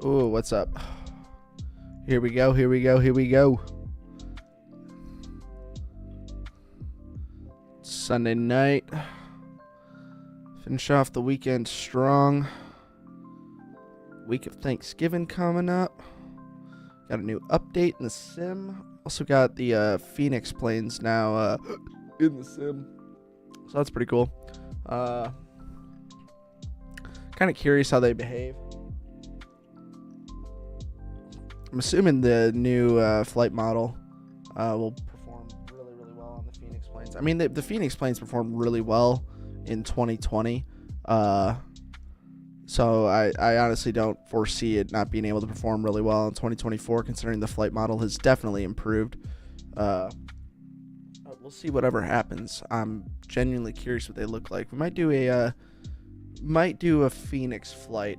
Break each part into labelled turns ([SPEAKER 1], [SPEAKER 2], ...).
[SPEAKER 1] Oh, what's up? Here we go, here we go, here we go. Sunday night. Finish off the weekend strong. Week of Thanksgiving coming up. Got a new update in the sim. Also got the Fenix planes now in the sim. So that's pretty cool. Kind of curious how they behave. I'm assuming the new flight model will perform really, really well on the Fenix planes. I mean, the Fenix planes performed really well in 2020. So I honestly don't foresee it not being able to perform really well in 2024, considering the flight model has definitely improved. We'll see whatever happens. I'm genuinely curious what they look like. We might do a Fenix flight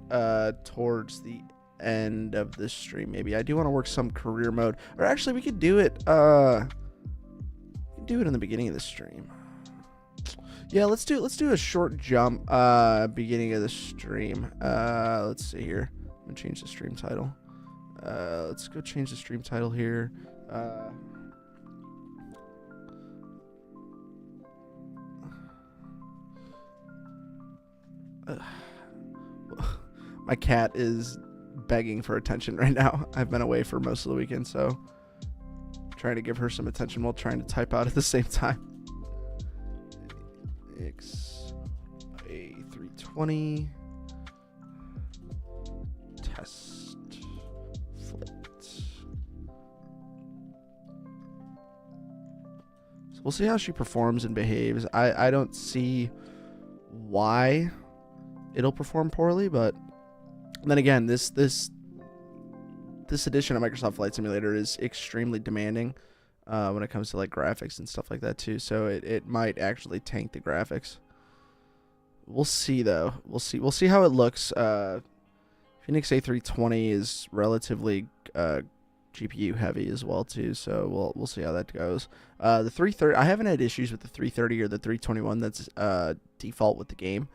[SPEAKER 1] towards the end of this stream. Maybe I do want to work some career mode, or actually we could do it in the beginning of the stream. Yeah, let's do a short jump beginning of the stream. Let's see here. I'm gonna change the stream title. Let's go change the stream title here. My cat is begging for attention right now. I've been away for most of the weekend, so trying to give her some attention while trying to type out at the same time. A320 test flight. So we'll see how she performs and behaves. I don't see why it'll perform poorly, but then again, this edition of Microsoft Flight Simulator is extremely demanding when it comes to like graphics and stuff like that too. So it might actually tank the graphics. We'll see though. We'll see how it looks. Fenix A320 is relatively GPU heavy as well too. So we'll see how that goes. The 330, I haven't had issues with the 330 or the 321. That's default with the game.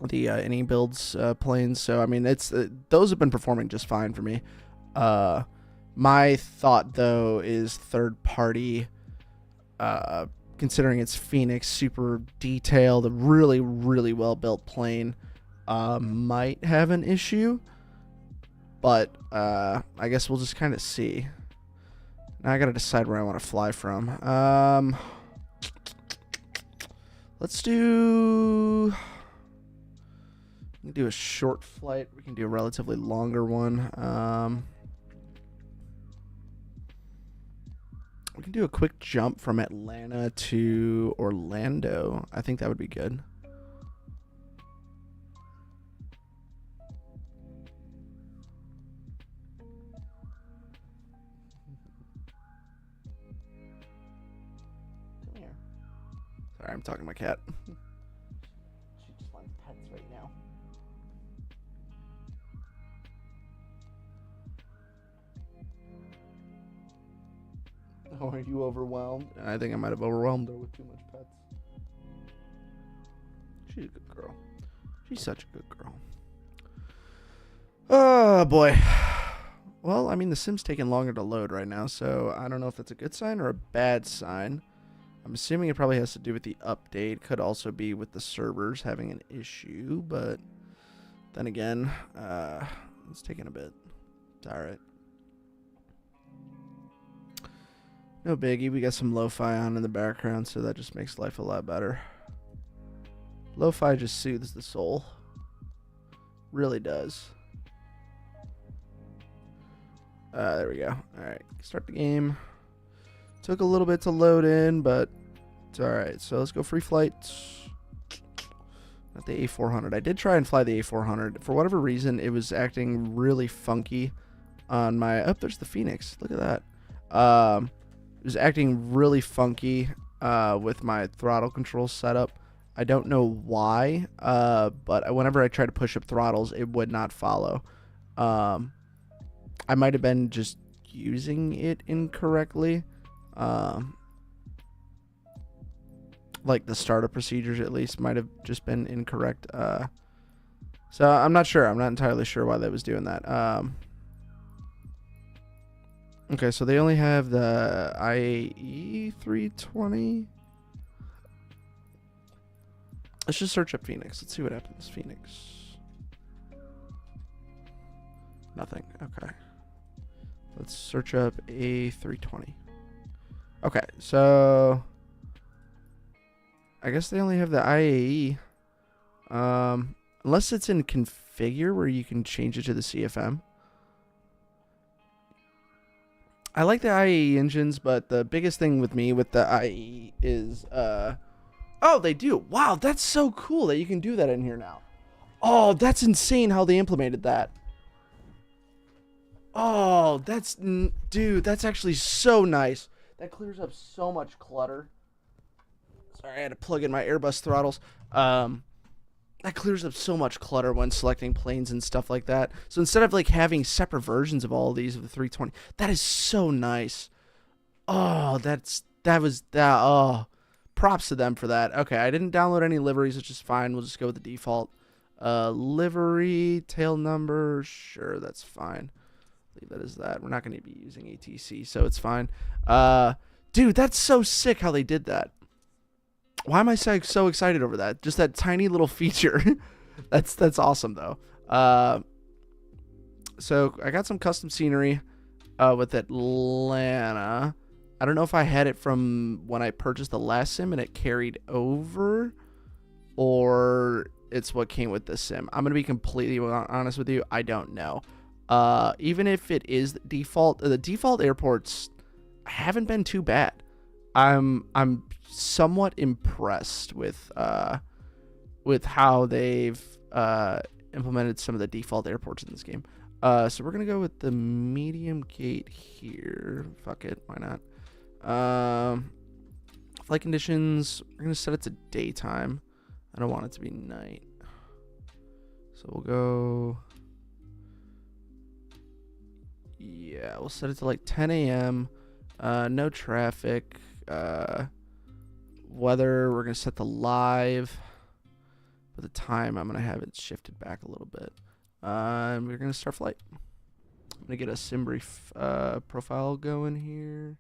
[SPEAKER 1] The any builds planes. So I mean, it's those have been performing just fine for me. My thought though is third party, considering it's Fenix, super detailed, a really, really well built plane, might have an issue, but I guess we'll just kind of see. Now I gotta decide where I want to fly from. Let's do. We can do a short flight. We can do a relatively longer one. We can do a quick jump from Atlanta to Orlando. I think that would be good. Come here. Sorry, I'm talking to my cat. She just wants pets right now. Oh, are you overwhelmed? I think I might have overwhelmed her with too much pets. She's a good girl. She's such a good girl. Oh, boy. Well, I mean, the sim's taking longer to load right now, so I don't know if that's a good sign or a bad sign. I'm assuming it probably has to do with the update. Could also be with the servers having an issue, but then again, it's taking a bit. It's alright. No biggie, we got some lo-fi on in the background, so that just makes life a lot better. Lo-fi just soothes the soul. Really does. There we go. Alright, start the game. Took a little bit to load in, but it's alright. So let's go free flight. Not the A400. I did try and fly the A400. For whatever reason, it was acting really funky on my... Oh, there's the Fenix. Look at that. It was acting really funky with my throttle control setup. I don't know why, but whenever I tried to push up throttles, it would not follow. I might have been just using it incorrectly. Like the startup procedures at least might have just been incorrect. So I'm not sure. I'm not entirely sure why they was doing that. Okay, so they only have the IAE 320. Let's just search up Fenix. Let's see what happens. Fenix. Nothing. Okay. Let's search up A320. Okay, so I guess they only have the IAE. Unless it's in configure where you can change it to the CFM. I like the IAE engines, but the biggest thing with me with the IAE is oh, they do. Wow, that's so cool that you can do that in here now. Oh, that's insane how they implemented that. Oh, dude, that's actually so nice. That clears up so much clutter. Sorry, I had to plug in my Airbus throttles. That clears up so much clutter when selecting planes and stuff like that. So instead of like having separate versions of all of these of the 320, that is so nice. Oh, oh, props to them for that. Okay, I didn't download any liveries, which is fine. We'll just go with the default. Livery, tail number, sure, that's fine. Leave that as that. We're not going to be using ATC, so it's fine. Dude, that's so sick how they did that. Why am I so excited over that? Just that tiny little feature. That's awesome though. So I got some custom scenery with Atlanta. I don't know if I had it from when I purchased the last sim and it carried over, or it's what came with this sim. I'm gonna be completely honest with you. I don't know. Even if it is the default airports haven't been too bad. I'm somewhat impressed with how they've implemented some of the default airports in this game. So we're gonna go with the medium gate here. Fuck it, why not? Flight conditions, we're gonna set it to daytime. I don't want it to be night. So we'll go. Yeah, we'll set it to like 10 a.m. No traffic. Weather, we're going to set the live. But the time, I'm going to have it shifted back a little bit. And we're going to start flight. I'm going to get a sim brief profile going here.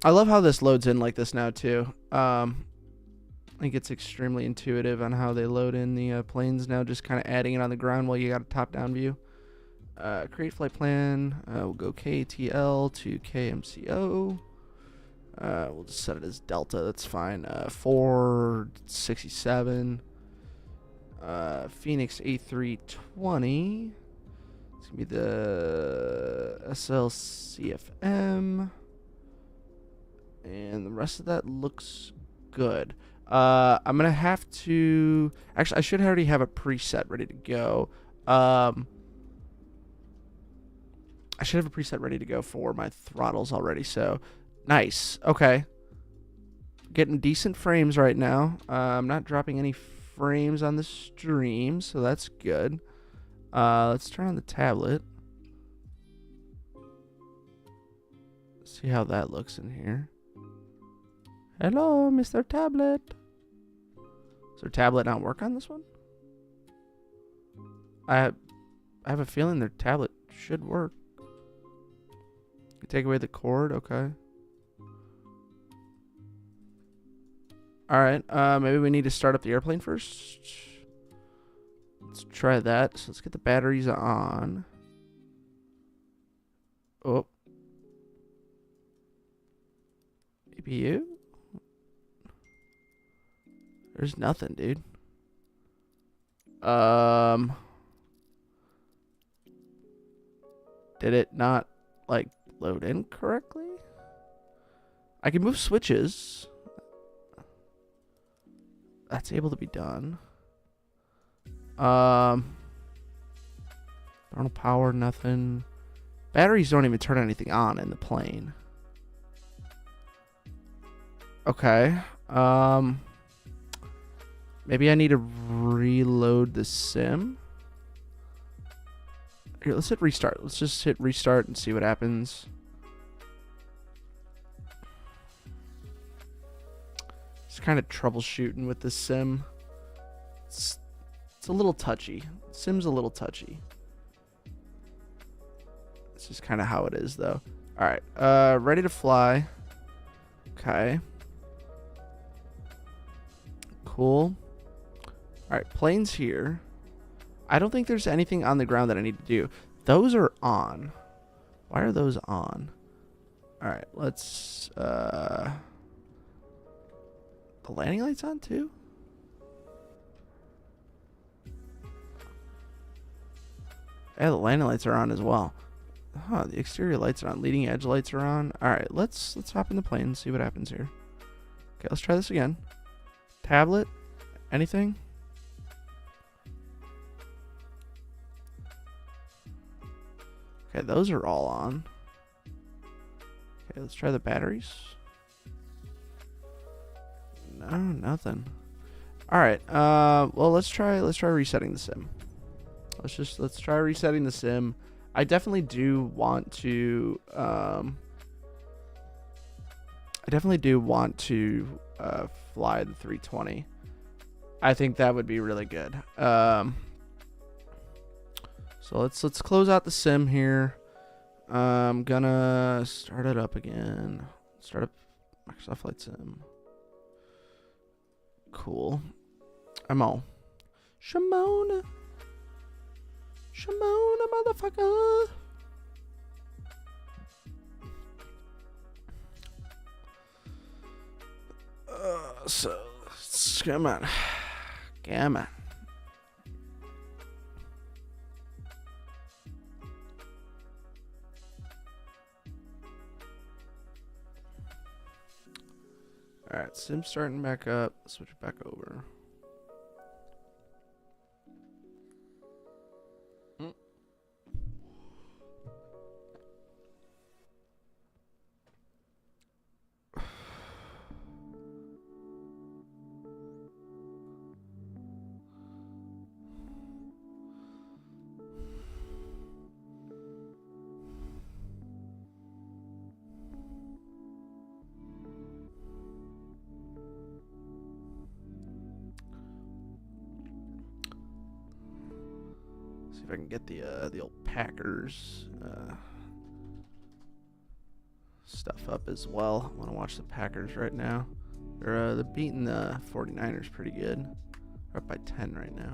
[SPEAKER 1] I love how this loads in like this now, too. I think it's extremely intuitive on how they load in the planes now, just kind of adding it on the ground while you got a top-down view. Create flight plan. We'll go KTL to KMCO. We'll just set it as Delta. That's fine. 467. Fenix A320. It's going to be the SLCFM. And the rest of that looks good. I'm going to have to... Actually, I should already have a preset ready to go. I should have a preset ready to go for my throttles already, so nice. Okay. Getting decent frames right now. I'm not dropping any frames on the stream, so that's good. Let's turn on the tablet. See how that looks in here. Hello, Mr. Tablet. Does their tablet not work on this one? I have a feeling their tablet should work. You take away the cord, okay. Alright, maybe we need to start up the airplane first. Let's try that. So let's get the batteries on. Oh. APU? There's nothing, dude. Did it not, like, load in correctly? I can move switches. That's able to be done. Thermal power, nothing. Batteries don't even turn anything on in the plane. Okay. Maybe I need to reload the sim. Here, let's hit restart. Let's just hit restart and see what happens. Just kind of troubleshooting with this sim. It's a little touchy. Sim's a little touchy. It's just kind of how it is, though. All right, ready to fly. Okay. Cool. All right, planes here. I don't think there's anything on the ground that I need to do. Those are on. Why are those on? All right, let's... The landing light's on, too? Yeah, the landing lights are on as well. Huh, the exterior lights are on. Leading edge lights are on. All right, let's hop in the plane and see what happens here. Okay, let's try this again. Tablet? Anything? Okay, those are all on. Okay, let's try the batteries. No, nothing. All right. Well, let's try resetting the sim. Let's try resetting the sim. I definitely do want to fly the 320. I think that would be really good. So let's close out the sim here. I'm gonna start it up again. Start up Microsoft Flight Sim. Cool. I'm all. Shimona, motherfucker. So come on. Come on. Alright, sim starting back up. Switch it back over. See if I can get the old Packers stuff up as well. I want to watch the Packers right now. They're beating the 49ers pretty good. They're up by 10 right now.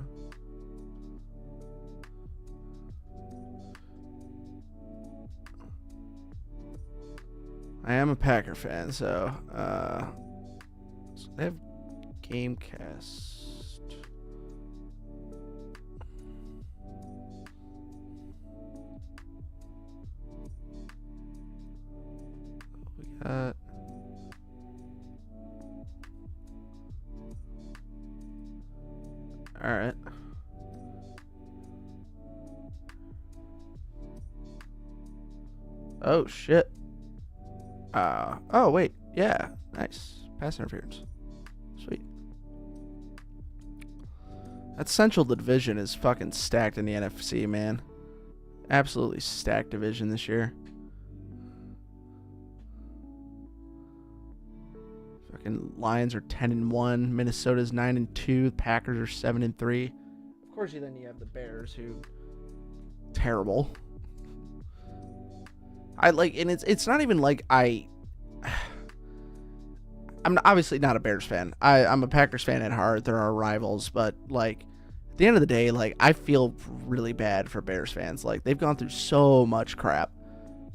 [SPEAKER 1] I am a Packer fan, so they have Gamecast. We got all right. Oh shit. Oh wait, yeah, nice pass interference, sweet. That Central Division is fucking stacked in the NFC, man. Absolutely stacked division this year. Fucking Lions are 10-1, Minnesota's 9-2, Packers are 7-3. Of course, then you have the Bears, who terrible. I like, and it's not even like I'm obviously not a Bears fan. I'm a Packers fan at heart. They're our rivals, but like at the end of the day, like I feel really bad for Bears fans. Like they've gone through so much crap.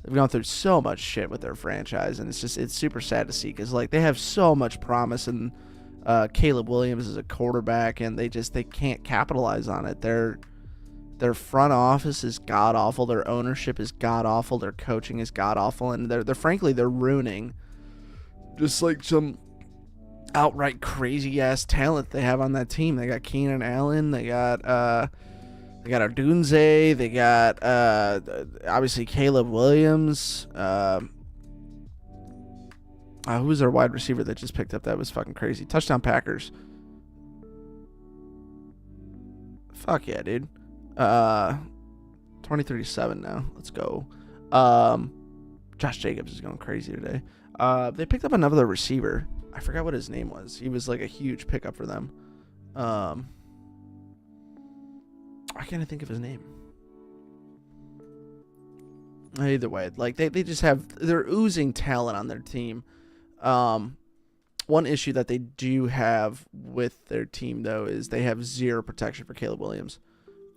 [SPEAKER 1] They've gone through so much shit with their franchise, and it's super sad to see because like they have so much promise, and Caleb Williams is a quarterback, and they can't capitalize on it. Their front office is god awful. Their ownership is god awful. Their coaching is god awful, and they're frankly ruining just like some outright crazy ass talent they have on that team. They got Keenan Allen. They got Odunze. They got obviously Caleb Williams. Who was their wide receiver that just picked up? That was fucking crazy. Touchdown Packers. Fuck yeah, dude. 2037 now. Let's go. Josh Jacobs is going crazy today. They picked up another receiver. I forgot what his name was. He was like a huge pickup for them. Why can't I think of his name? Either way, like they're oozing talent on their team. One issue that they do have with their team though is they have zero protection for Caleb Williams.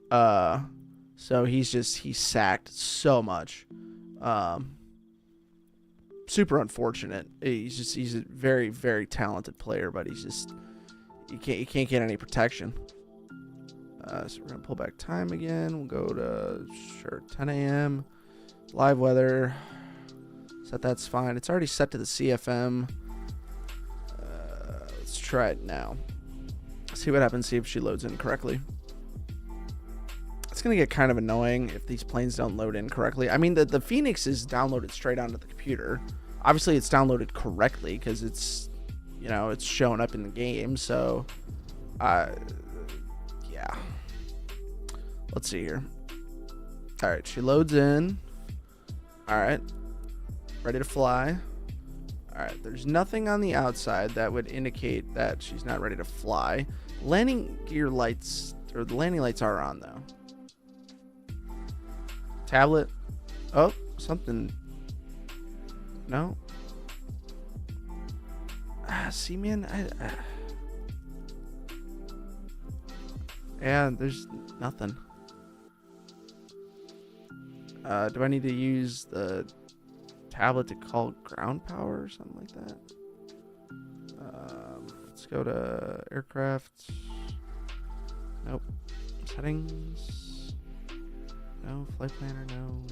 [SPEAKER 1] So he's sacked so much. Super unfortunate. He's a very, very talented player, but you can't get any protection. So we're gonna pull back time again. We'll go to 10 a.m. live weather. Set that's fine. It's already set to the CFM. Let's try it now. See what happens. See if she loads in correctly. It's gonna get kind of annoying if these planes don't load in correctly. I mean, the Fenix is downloaded straight onto the computer. Obviously, it's downloaded correctly because it's showing up in the game. So, yeah. Let's see here. All right, she loads in. All right, ready to fly. All right, there's nothing on the outside that would indicate that she's not ready to fly. Landing gear lights, or the landing lights are on though. Tablet. Oh, something. No. See, man. Yeah, there's nothing. Do I need to use the tablet to call ground power or something like that? Let's go to aircraft. Nope. Settings. No. Flight planner, no.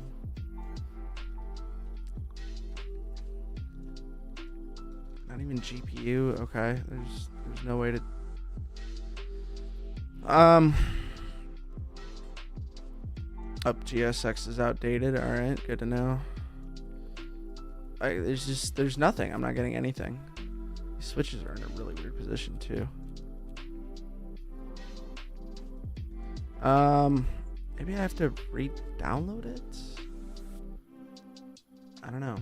[SPEAKER 1] Not even GPU. Okay. There's no way to. GSX is outdated. All right, good to know. There's nothing. I'm not getting anything. These switches are in a really weird position too. Maybe I have to re-download it. I don't know.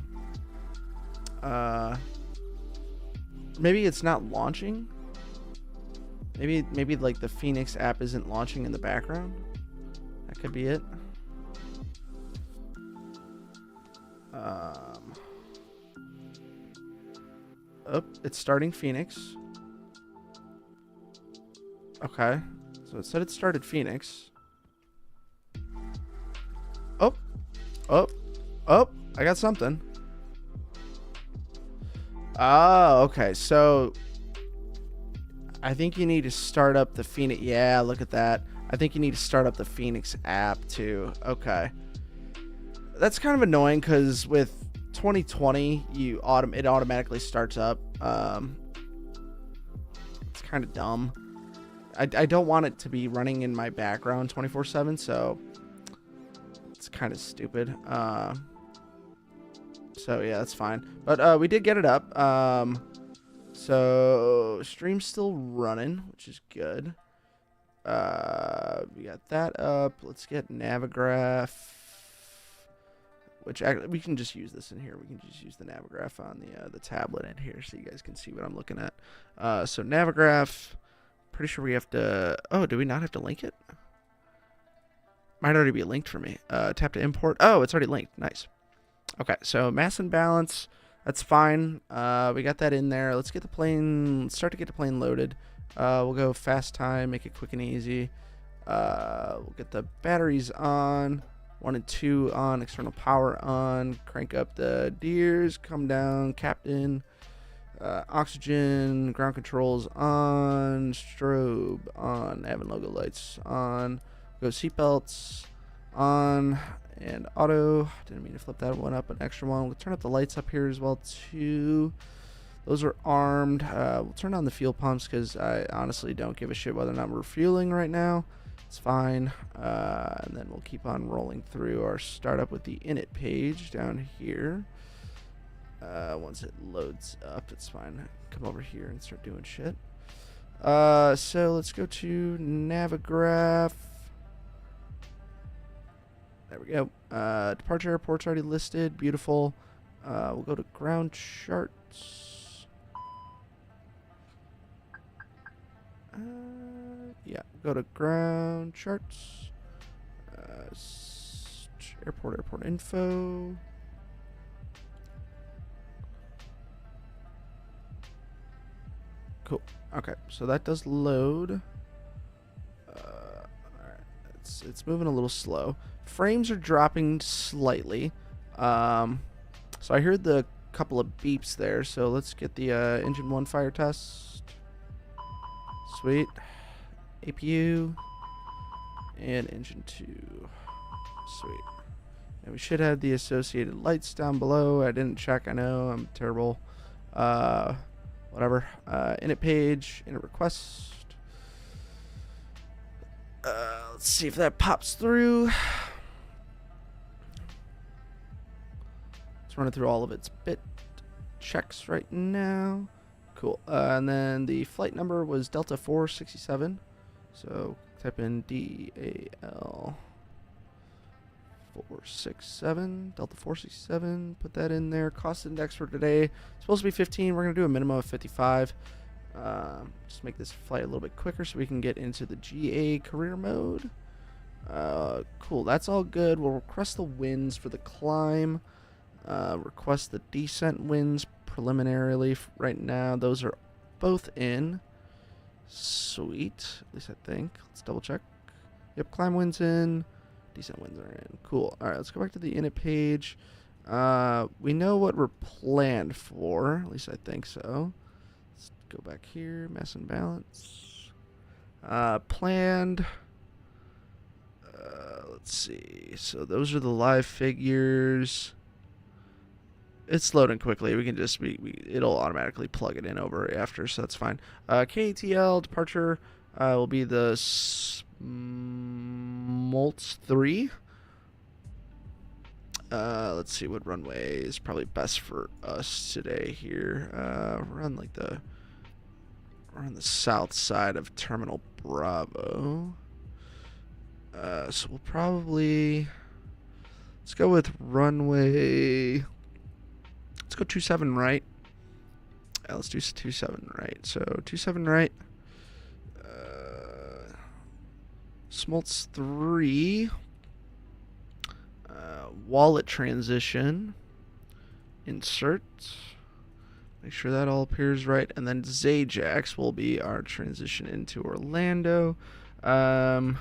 [SPEAKER 1] Maybe it's not launching. Maybe like the Fenix app isn't launching in the background. That could be it. Oh, it's starting Fenix. Okay, so it said it started Fenix. Oh, I got something. Oh, okay, so I think you need to start up the Fenix. Yeah, look at that. I think you need to start up the Fenix app too. Okay. That's kind of annoying because with 2020, it automatically starts up. It's kind of dumb. I don't want it to be running in my background 24/7, so it's kind of stupid. So yeah, that's fine. But we did get it up. So stream's still running, which is good. We got that up. Let's get Navigraph, which we can just use this in here. We can just use the Navigraph on the tablet in here so you guys can see what I'm looking at. So Navigraph, pretty sure we have to. Oh, do we not have to link it? Might already be linked for me. Tap to import. Oh, it's already linked. Nice. Okay, so mass and balance. That's fine. We got that in there. Let's get the plane. Start to get the plane loaded. We'll go fast time, make it quick and easy. We'll get the batteries on. 1 and 2 on. External power on. Crank up the gears. Come down. Captain. Oxygen. Ground controls on. Strobe on. Nav and logo lights on. Go seatbelts on. And auto. Didn't mean to flip that one up. An extra one. We'll turn up the lights up here as well too. Those are armed. We'll turn on the fuel pumps because I honestly don't give a shit whether or not we're refueling right now. It's fine. And then we'll keep on rolling through our startup with the init page down here. Once it loads up, it's fine. Come over here and start doing shit. So let's go to Navigraph. There we go. Departure airport's already listed. Beautiful. We'll go to ground charts. Yeah, go to ground charts. Airport info. Cool. Okay, so that does load. Alright, it's moving a little slow. Frames are dropping slightly. So I heard the couple of beeps there. So let's get the engine 1 fire test. Sweet. APU and engine 2. Sweet. And we should have the associated lights down below. I didn't check. I know I'm terrible. Whatever. Init page, init request. Let's see if that pops through. It's running through all of its bit checks right now. Cool. And then the flight number was Delta 467. So type in DAL 467, Delta 467. Put that in there. Cost index for today. It's supposed to be 15. We're going to do a minimum of 55. Just make this flight a little bit quicker so we can get into the GA career mode. Cool. That's all good. We'll request the winds for the climb. Request the descent winds preliminarily right now. Those are both in. Sweet. At least I think. Let's double check. Yep, climb winds in. Descent winds are in. Cool. Alright, let's go back to the init page. We know what we're planned for. At least I think so. Let's go back here. Mass and balance. Planned. Let's see. So those are the live figures. It's loading quickly. We can just it'll automatically plug it in over after, so that's fine. KATL departure will be the Smoltz 3. Let's see what runway is probably best for us today here. We're on the south side of Terminal Bravo. So we'll probably let's go with runway. Let's go 27 right. Let's do 27 right. So 27 right. Smoltz 3. Wallet transition. Insert. Make sure that all appears right. And then Zajax will be our transition into Orlando. I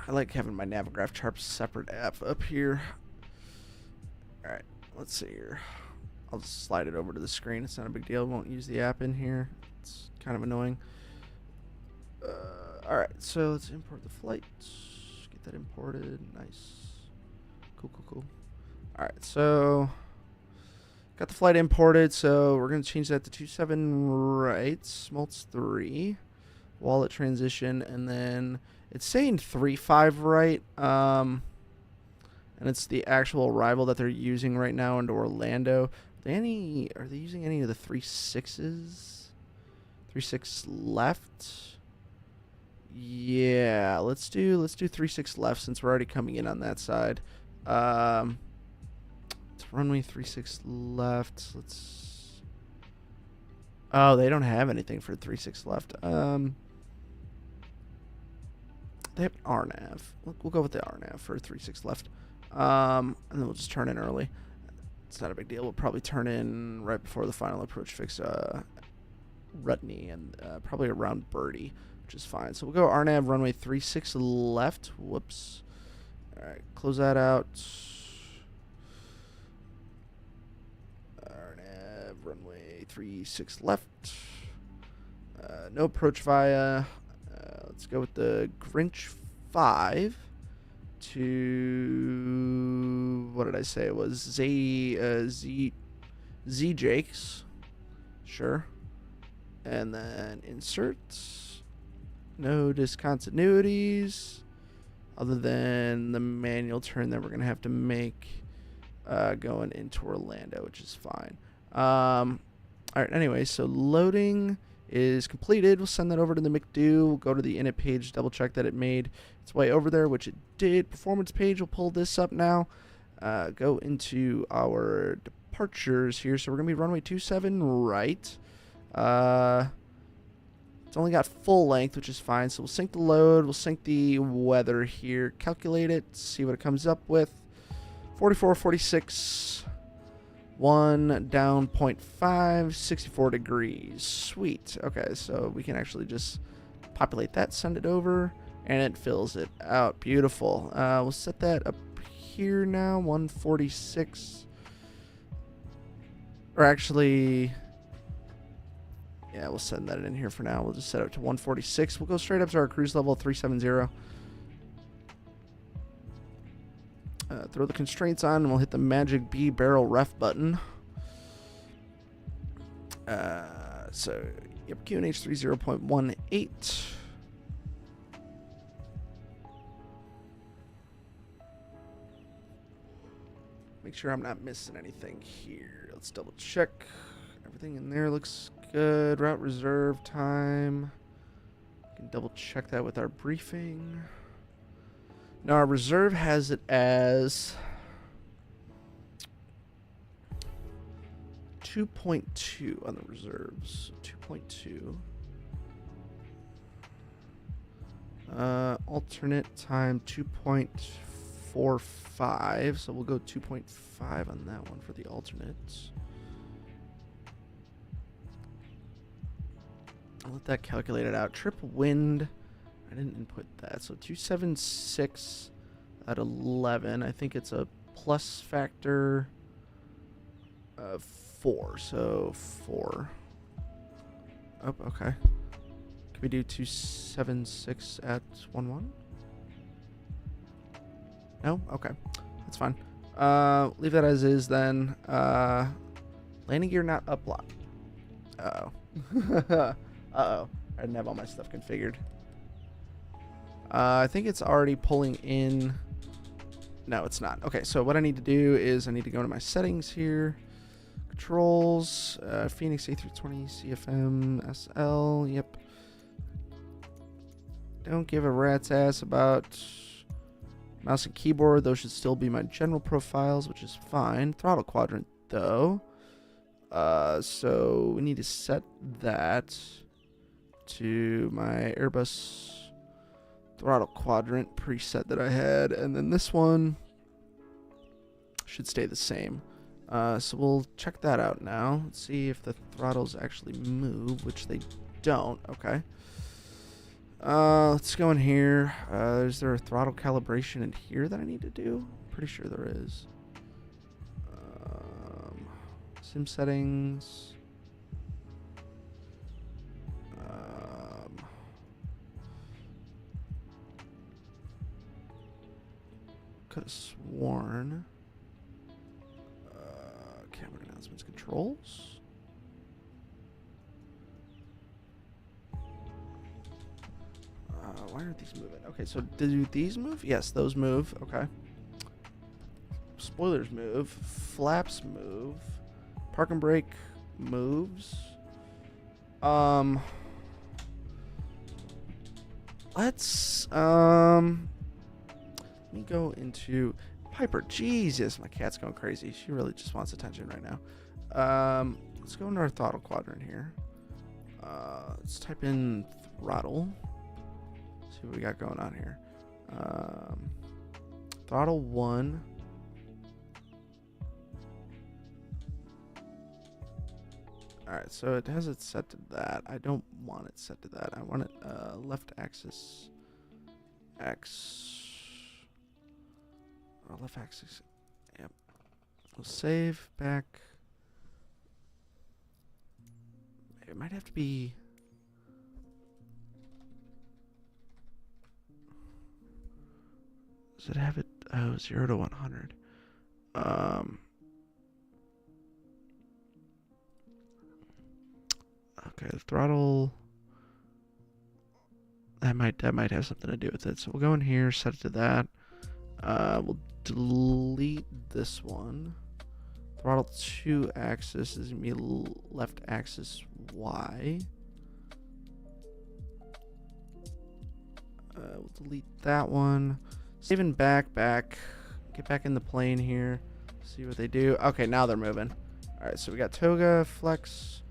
[SPEAKER 1] like having my Navigraph charts separate app up here. Alright, let's see here. I'll just slide it over to the screen. It's not a big deal. Won't use the app in here. It's kind of annoying. Alright, so let's import the flight. Get that imported. Nice. Cool. Alright, so got the flight imported. So we're going to change that to 27 right. Smoltz 3. Wallet transition. And then it's saying 35 right. And it's the actual arrival that they're using right now into Orlando. Are they using any of the 36s? 36 left? Yeah, let's do 36 left since we're already coming in on that side. It's runway 36 left. Oh, they don't have anything for 36 left. They have RNAV. We'll go with the RNAV for 36 left. And then we'll just turn in early. It's not a big deal. We'll probably turn in right before the final approach fix Rutney and probably around Birdie, which is fine. So we'll go RNAV runway 36 left. Whoops. All right, close that out. RNAV runway 36 left. No approach via. Let's go with the Grinch 5 to what did I say? It was Z Jakes. Sure. And then inserts. No discontinuities other than the manual turn that we're going to have to make going into Orlando, which is fine. All right, anyway, so loading is completed. We'll send that over to the McDo. We'll go to the init page, double check that it made its way over there, which it did. Performance page, we'll pull this up now. Go into our departures here. So we're going to be runway 27 right. It's only got full length, which is fine. So we'll sync the load. We'll sync the weather here. Calculate it. See what it comes up with. 44, 46. 1 down 0.5. 64 degrees. Sweet. Okay, so we can actually just populate that, send it over, and it fills it out. Beautiful. We'll set that up here now. 146. Or actually... yeah, we'll send that in here for now. We'll just set it to 146. We'll go straight up to our cruise level 370. Throw the constraints on, and we'll hit the magic B barrel ref button. So, yep, QNH 30.18. Make sure I'm not missing anything here. Let's double check. Everything in there looks good. Route reserve time. We can double check that with our briefing. Now our reserve has it as 2.2 on the reserves. 2.2. Alternate time 2.45. So we'll go 2.5 on that one for the alternates. I'll let that calculate it out. Trip wind, I didn't input that. So 276 at 11. I think it's a plus factor of 4. So 4. Oh, okay. Can we do 276 at 11? No? Okay. That's fine. Leave that as is then. Landing gear not up lock. Uh-oh. Uh-oh. I didn't have all my stuff configured. I think it's already pulling in. No, it's not. Okay, so what I need to do is I need to go to my settings here. Controls. Fenix A320 CFM SL. Yep. Don't give a rat's ass about mouse and keyboard. Those should still be my general profiles, which is fine. Throttle quadrant, though. So we need to set that to my Airbus throttle quadrant preset that I had, and then this one should stay the same. So we'll check that out now. Let's see if the throttles actually move, which they don't. Okay. Let's go in here. Is there a throttle calibration in here that I need to do? Pretty sure there is. Sim settings. Could have sworn. Camera announcements, controls. Why aren't these moving? Okay, so do these move? Yes, those move. Okay. Spoilers move. Flaps move. Park and brake moves. Let's let me go into Piper. Jesus, my cat's going crazy. She really just wants attention right now. Let's go into our throttle quadrant here. Let's type in throttle. See what we got going on here. Throttle 1. Alright, so it has it set to that. I don't want it set to that. I want it left axis X. Left axis. Yep. We'll save back. It might have to be. Does it have it? Oh, 0 to 100. Okay, the throttle. That might have something to do with it. So we'll go in here, set it to that. We'll delete this one. Throttle 2 axis is gonna be left axis Y. We'll delete that one. Saving back. Get back in the plane here. See what they do. Okay, now they're moving. All right, so we got toga, flex,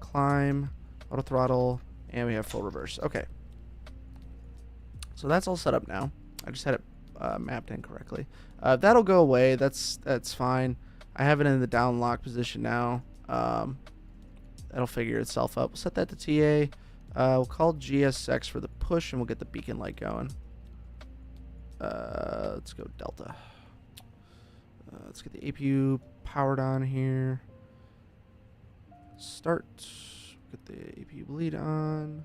[SPEAKER 1] climb, auto throttle, And we have full reverse. Okay. So that's all set up now. I just had it mapped in correctly. That'll go away. That's fine. I have it in the down lock position now. That'll figure itself out. We'll set that to TA. We'll call GSX for the push, and we'll get the beacon light going. Let's go Delta. Let's get the APU powered on here. Start. Get the APU bleed on,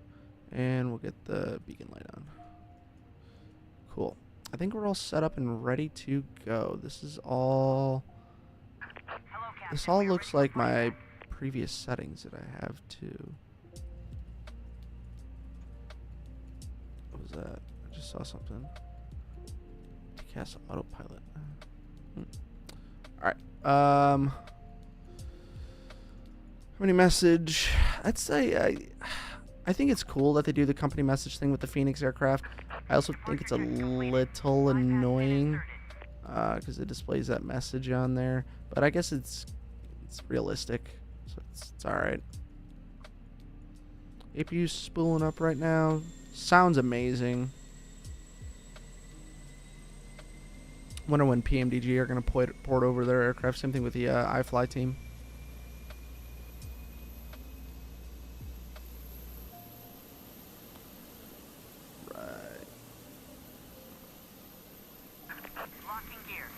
[SPEAKER 1] and we'll get the beacon light on. Cool. I think we're all set up and ready to go. This is all. This all looks like my previous settings that I have too. What was that? I just saw something. Cast autopilot. Alright. How many message? I'd say I think it's cool that they do the company message thing with the Fenix aircraft. I also think it's a little annoying because it displays that message on there. But I guess it's realistic, so it's alright. APU's spooling up right now. Sounds amazing. Wonder when PMDG are going to port over their aircraft. Same thing with the iFly team. Right.
[SPEAKER 2] Locking gear.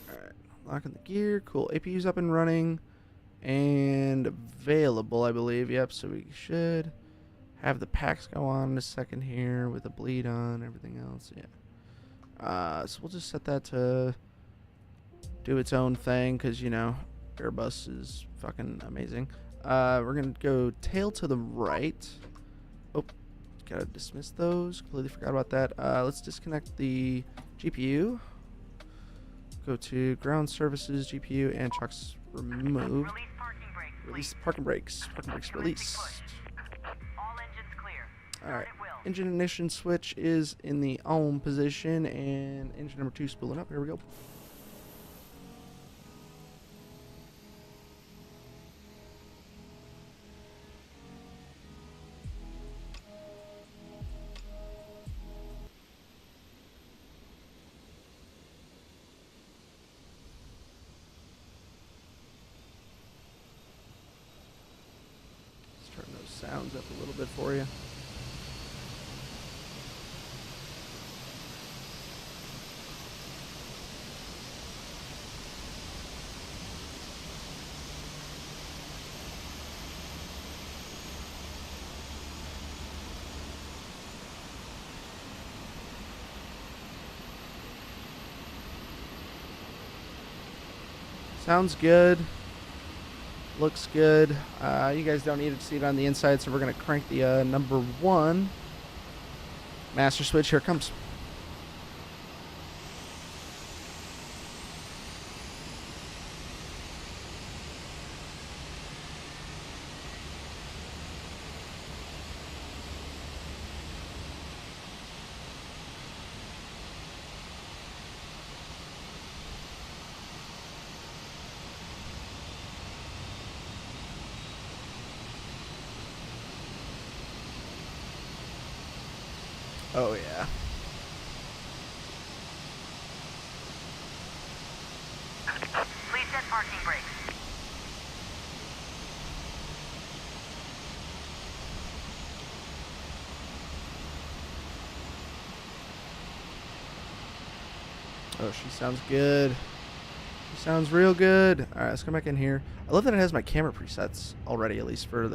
[SPEAKER 1] Alright. Locking the gear. Cool. APU's up and running. And available, I believe. Yep, so we should have the packs go on in a second here with the bleed on, everything else. Yeah. So we'll just set that to do its own thing because, you know, Airbus is fucking amazing. We're going to go tail to the right. Oh, gotta dismiss those. Completely forgot about that. Let's disconnect the GPU. Go to ground services, GPU, and trucks removed. Release parking brakes. Parking brakes released.
[SPEAKER 2] All engines clear.
[SPEAKER 1] Alright. Engine ignition switch is in the on position, and engine number 2 spooling up. Here we go. Let's turn those sounds up a little bit for you. Sounds good. Looks good. You guys don't need to see it on the inside, so we're going to crank the number 1 master switch. Here it comes. Oh, yeah.
[SPEAKER 2] Please set parking brakes.
[SPEAKER 1] Oh, she sounds good. She sounds real good. Alright, let's come back in here. I love that it has my camera presets already, at least for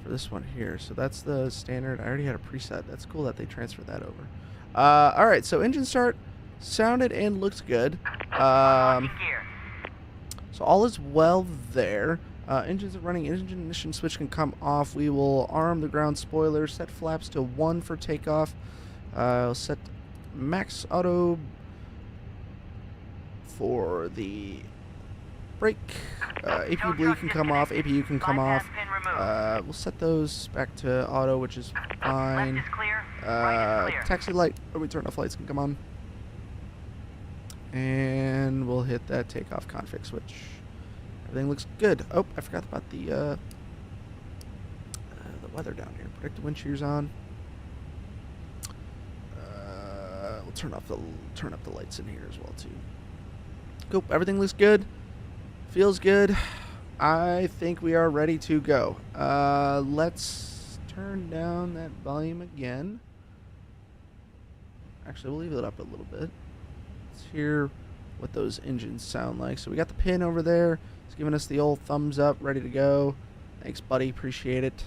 [SPEAKER 1] this one here. So that's the standard. I already had a preset. That's cool that they transferred that over. Alright, so engine start sounded and looked good.
[SPEAKER 2] Locking gear.
[SPEAKER 1] So all is well there. Engines are running. Engine ignition switch can come off. We will arm the ground spoiler. Set flaps to 1 for takeoff. I'll set max auto for the brake. APU bleed can come off. APU can come off.
[SPEAKER 2] Bypass pin removed.
[SPEAKER 1] We'll set those back to auto, which is fine.
[SPEAKER 2] Left is clear. Right is clear.
[SPEAKER 1] Taxi light. Oh, we turn off lights can come on. And we'll hit that takeoff config switch. Everything looks good. Oh, I forgot about the weather down here? Protective wind shears on. We'll turn up the lights in here as well too. Cool. Everything looks good. Feels good. I think we are ready to go. Let's turn down that volume again. Actually, we'll leave it up a little bit. Let's hear what those engines sound like. So we got the pin over there. It's giving us the old thumbs up, ready to go. Thanks, buddy. Appreciate it.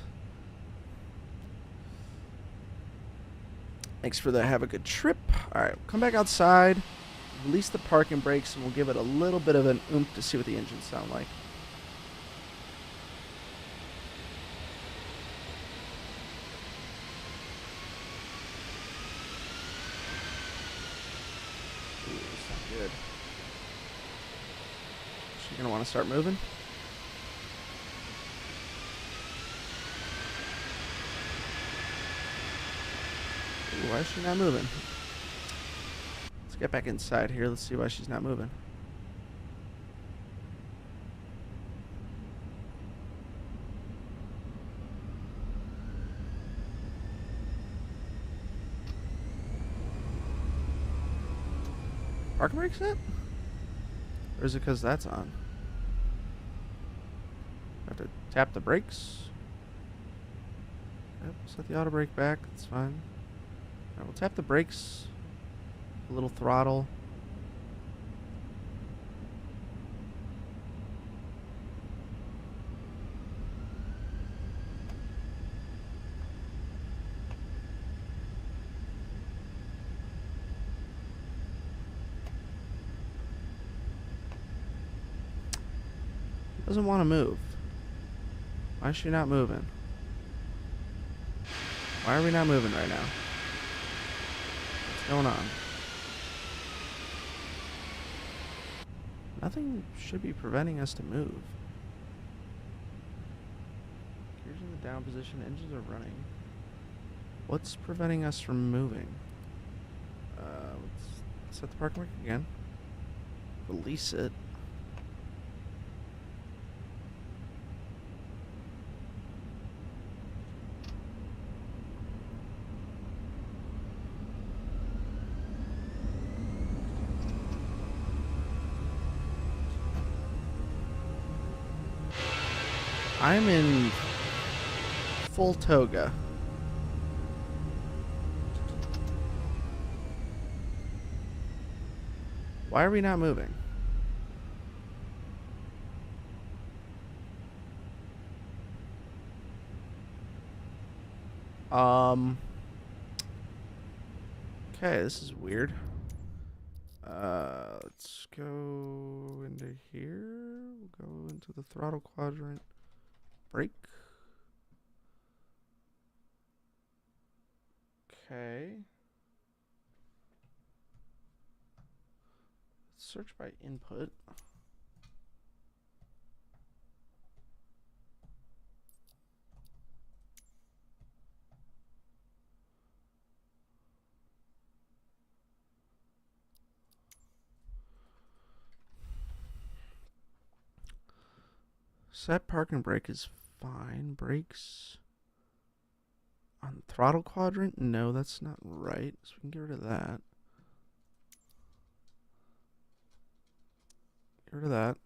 [SPEAKER 1] Thanks for that. Have a good trip. All right, come back outside. Release the parking brakes, and we'll give it a little bit of an oomph to see what the engines sound like. Ooh, that's not good. She's gonna want to start moving. Ooh, why is she not moving? Let's get back inside here. Let's see why she's not moving. Parking brake set? Or is it because that's on? Have to tap the brakes. Yep, set the auto brake back. That's fine. Alright, we'll tap the brakes. A little throttle. Doesn't want to move. Why is she not moving? Why are we not moving right now? What's going on? Nothing should be preventing us to move. Gears in the down position, engines are running. What's preventing us from moving? Let's set the parking brake again. Release it. I'm in full toga. Why are we not moving? Okay, this is weird. Let's go into here. We'll go into the throttle quadrant. Brake. Okay. Search by input. Set parking brake is fine. Brakes on the throttle quadrant? No, that's not right. So we can get rid of that. Get rid of that.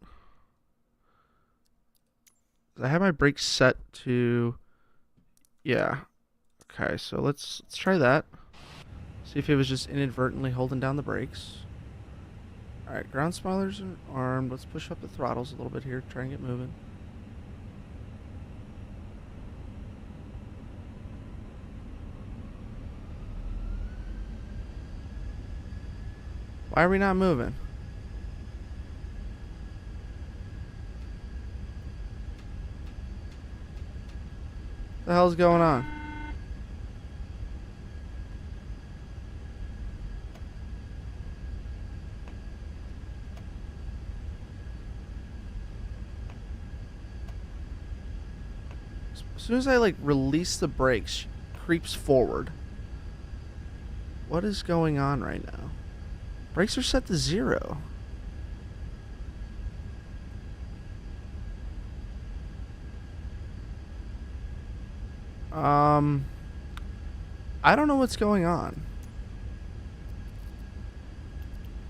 [SPEAKER 1] I have my brakes set to, yeah. Okay, so let's try that. See if it was just inadvertently holding down the brakes. All right, ground spoilers are armed. Let's push up the throttles a little bit here. Try and get moving. Why are we not moving? What the hell's going on? As soon as I like release the brakes, she creeps forward. What is going on right now? Brakes are set to 0. Um, I don't know what's going on.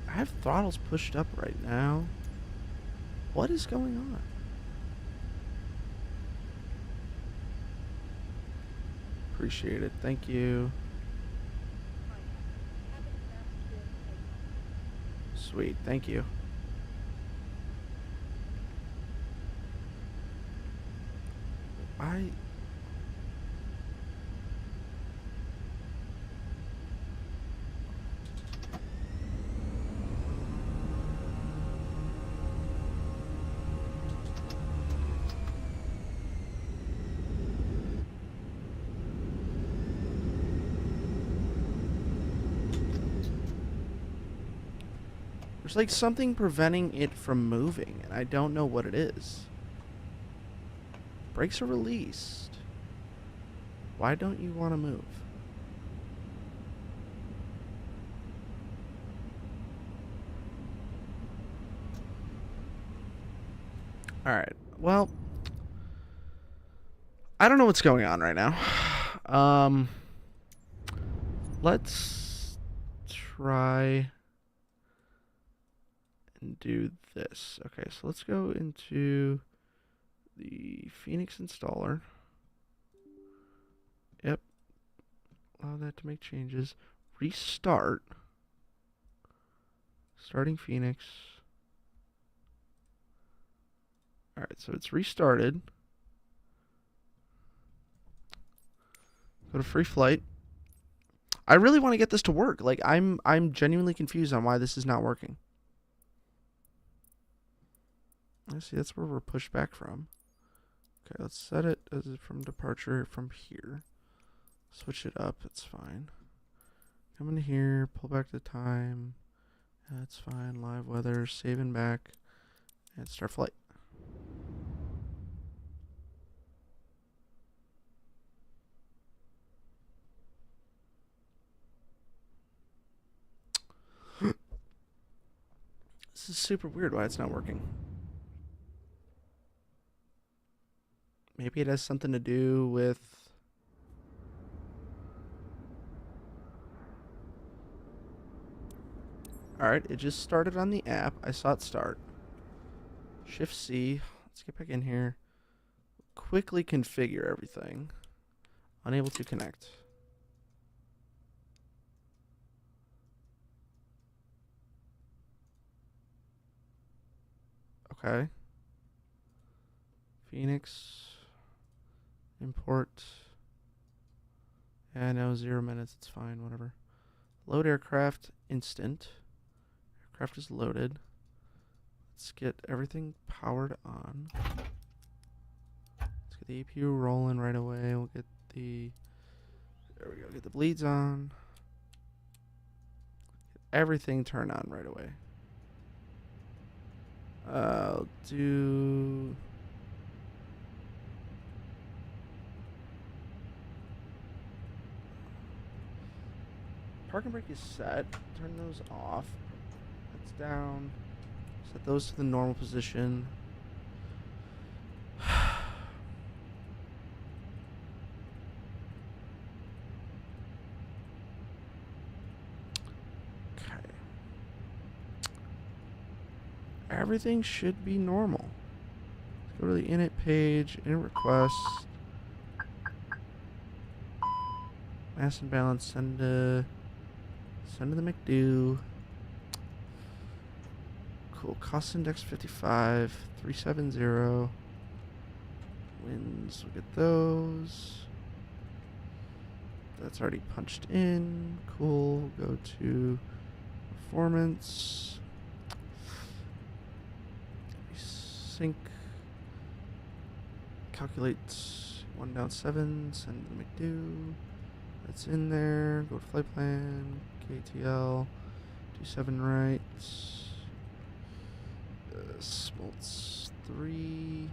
[SPEAKER 1] I have throttles pushed up right now. What is going on? Appreciate it. Thank you. Sweet. Thank you. I... There's like something preventing it from moving, and I don't know what it is. Brakes are released. Why don't you want to move? Alright, well, I don't know what's going on right now. Let's try and do this. Okay, so let's go into the Fenix installer. Yep. Allow that to make changes. Restart. Starting Fenix. Alright, so it's restarted. Go to free flight. I really want to get this to work. Like I'm genuinely confused on why this is not working. Let's see, that's where we're pushed back from. Okay, let's set it as from departure from here. Switch it up, it's fine. Come in here, pull back the time. That's fine. Live weather, save and back, and start flight. This is super weird why it's not working. Maybe it has something to do with... Alright, it just started on the app. I saw it start. Shift C. Let's get back in here. Quickly configure everything. Unable to connect. Okay. Phoenix. Import. Yeah, no, 0 minutes. It's fine, whatever. Load aircraft instant. Aircraft is loaded. Let's get everything powered on. Let's get the APU rolling right away. We'll get the... There we go. Get the bleeds on. Get everything turned on right away. I'll do... Park and brake is set. Turn those off. That's down. Set those to the normal position. Okay. Everything should be normal. Let's go to the init page, init request. Mass and balance, send to the McDo. Cool. Cost index 55, 370. Wins, we'll get those. That's already punched in. Cool. Go to performance. Sync. Calculate 1 down 7. Send to the McDo. That's in there. Go to flight plan. KTL. 27 right. Smoltz 3.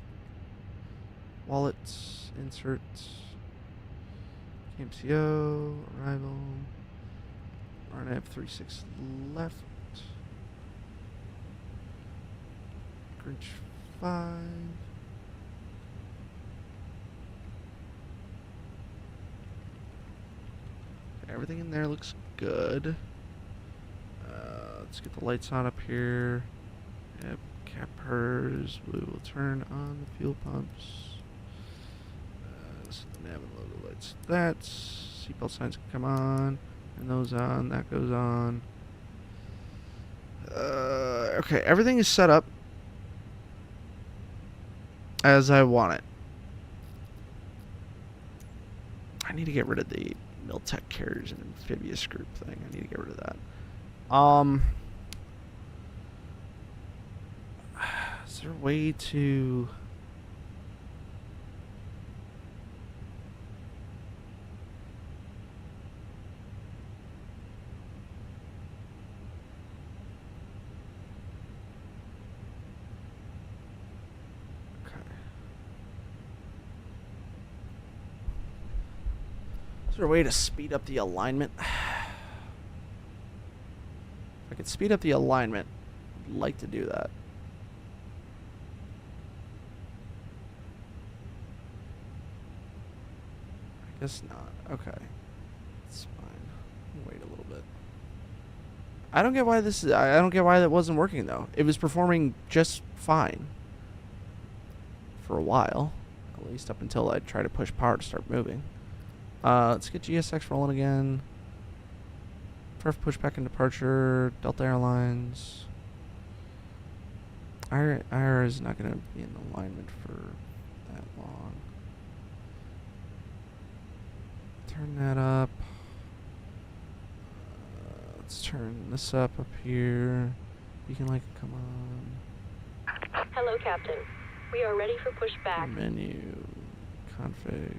[SPEAKER 1] Wallet. Insert. KMCO. Arrival. RNAV 36 left. Grinch 5. everything in there looks good. Let's get the lights on up here. Yep, cap hers. We will turn on the fuel pumps. So the nav and logo lights. That. Seatbelt signs can come on. And those on. That goes on. Okay, everything is set up as I want it. I need to get rid of the Miltech carriers and amphibious group thing. I need to get rid of that. Is there a way to... Is there a way to speed up the alignment? If I could speed up the alignment, I'd like to do that. I guess not. Okay. It's fine. Wait a little bit. I don't get why this is... I don't get why that wasn't working, though. It was performing just fine. For a while. At least up until I try to push power to start moving. Let's get GSX rolling again. Perf pushback and departure. Delta Airlines. IR is not going to be in alignment for that long. Turn that up. Let's turn this up here. Beacon light can come on.
[SPEAKER 3] Hello, Captain. We are ready for pushback.
[SPEAKER 1] Menu. Config.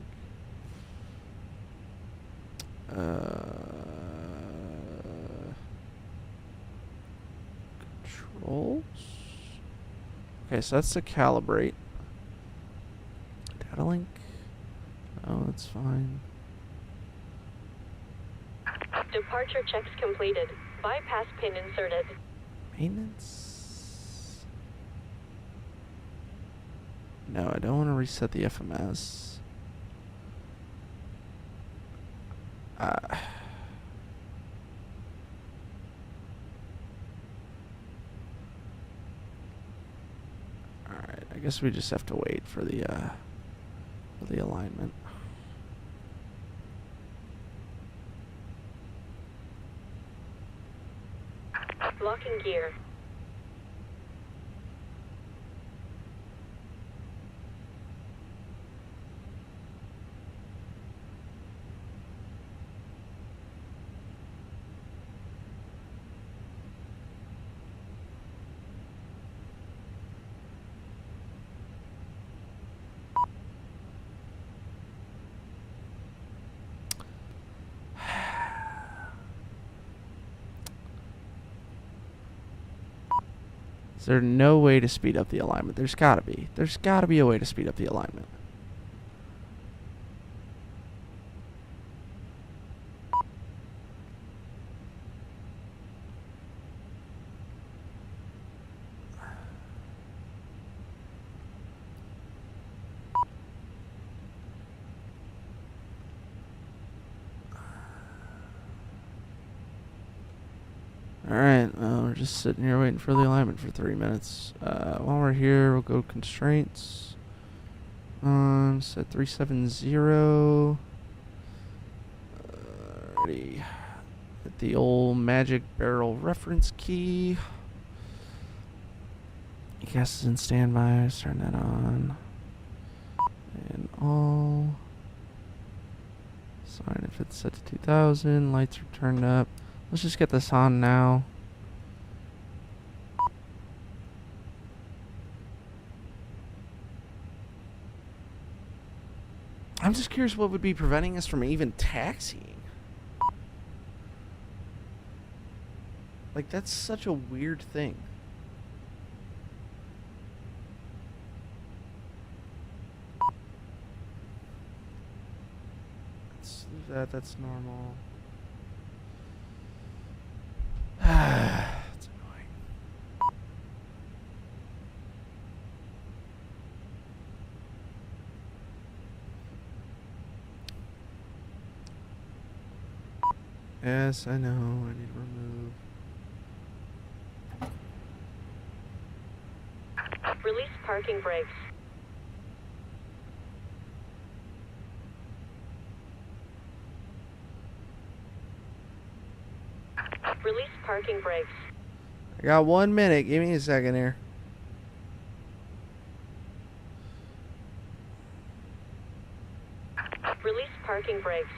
[SPEAKER 1] Controls. Okay, so that's to calibrate. Data link. Oh, that's fine.
[SPEAKER 3] Departure checks completed. Bypass pin inserted.
[SPEAKER 1] Maintenance. No, I don't want to reset the FMS. Alright, I guess we just have to wait for the alignment.
[SPEAKER 3] Locking gear.
[SPEAKER 1] Is there no way to speed up the alignment? There's gotta be. There's gotta be a way to speed up the alignment. Alright, we're just sitting here waiting for the alignment for 3 minutes. While we're here, we'll go constraints. Set 370. Alrighty. Hit the old magic barrel reference key. Gas is in standby. Let's turn that on. And all. Sign if it's set to 2000. Lights are turned up. Let's just get this on now. I'm just curious what would be preventing us from even taxiing. Like, that's such a weird thing. Let's leave that. That's normal. It's annoying. Yes, I know. I need to remove.
[SPEAKER 3] Release parking brakes. Release parking brakes.
[SPEAKER 1] I got 1 minute. Give me a second here.
[SPEAKER 3] Release parking brakes.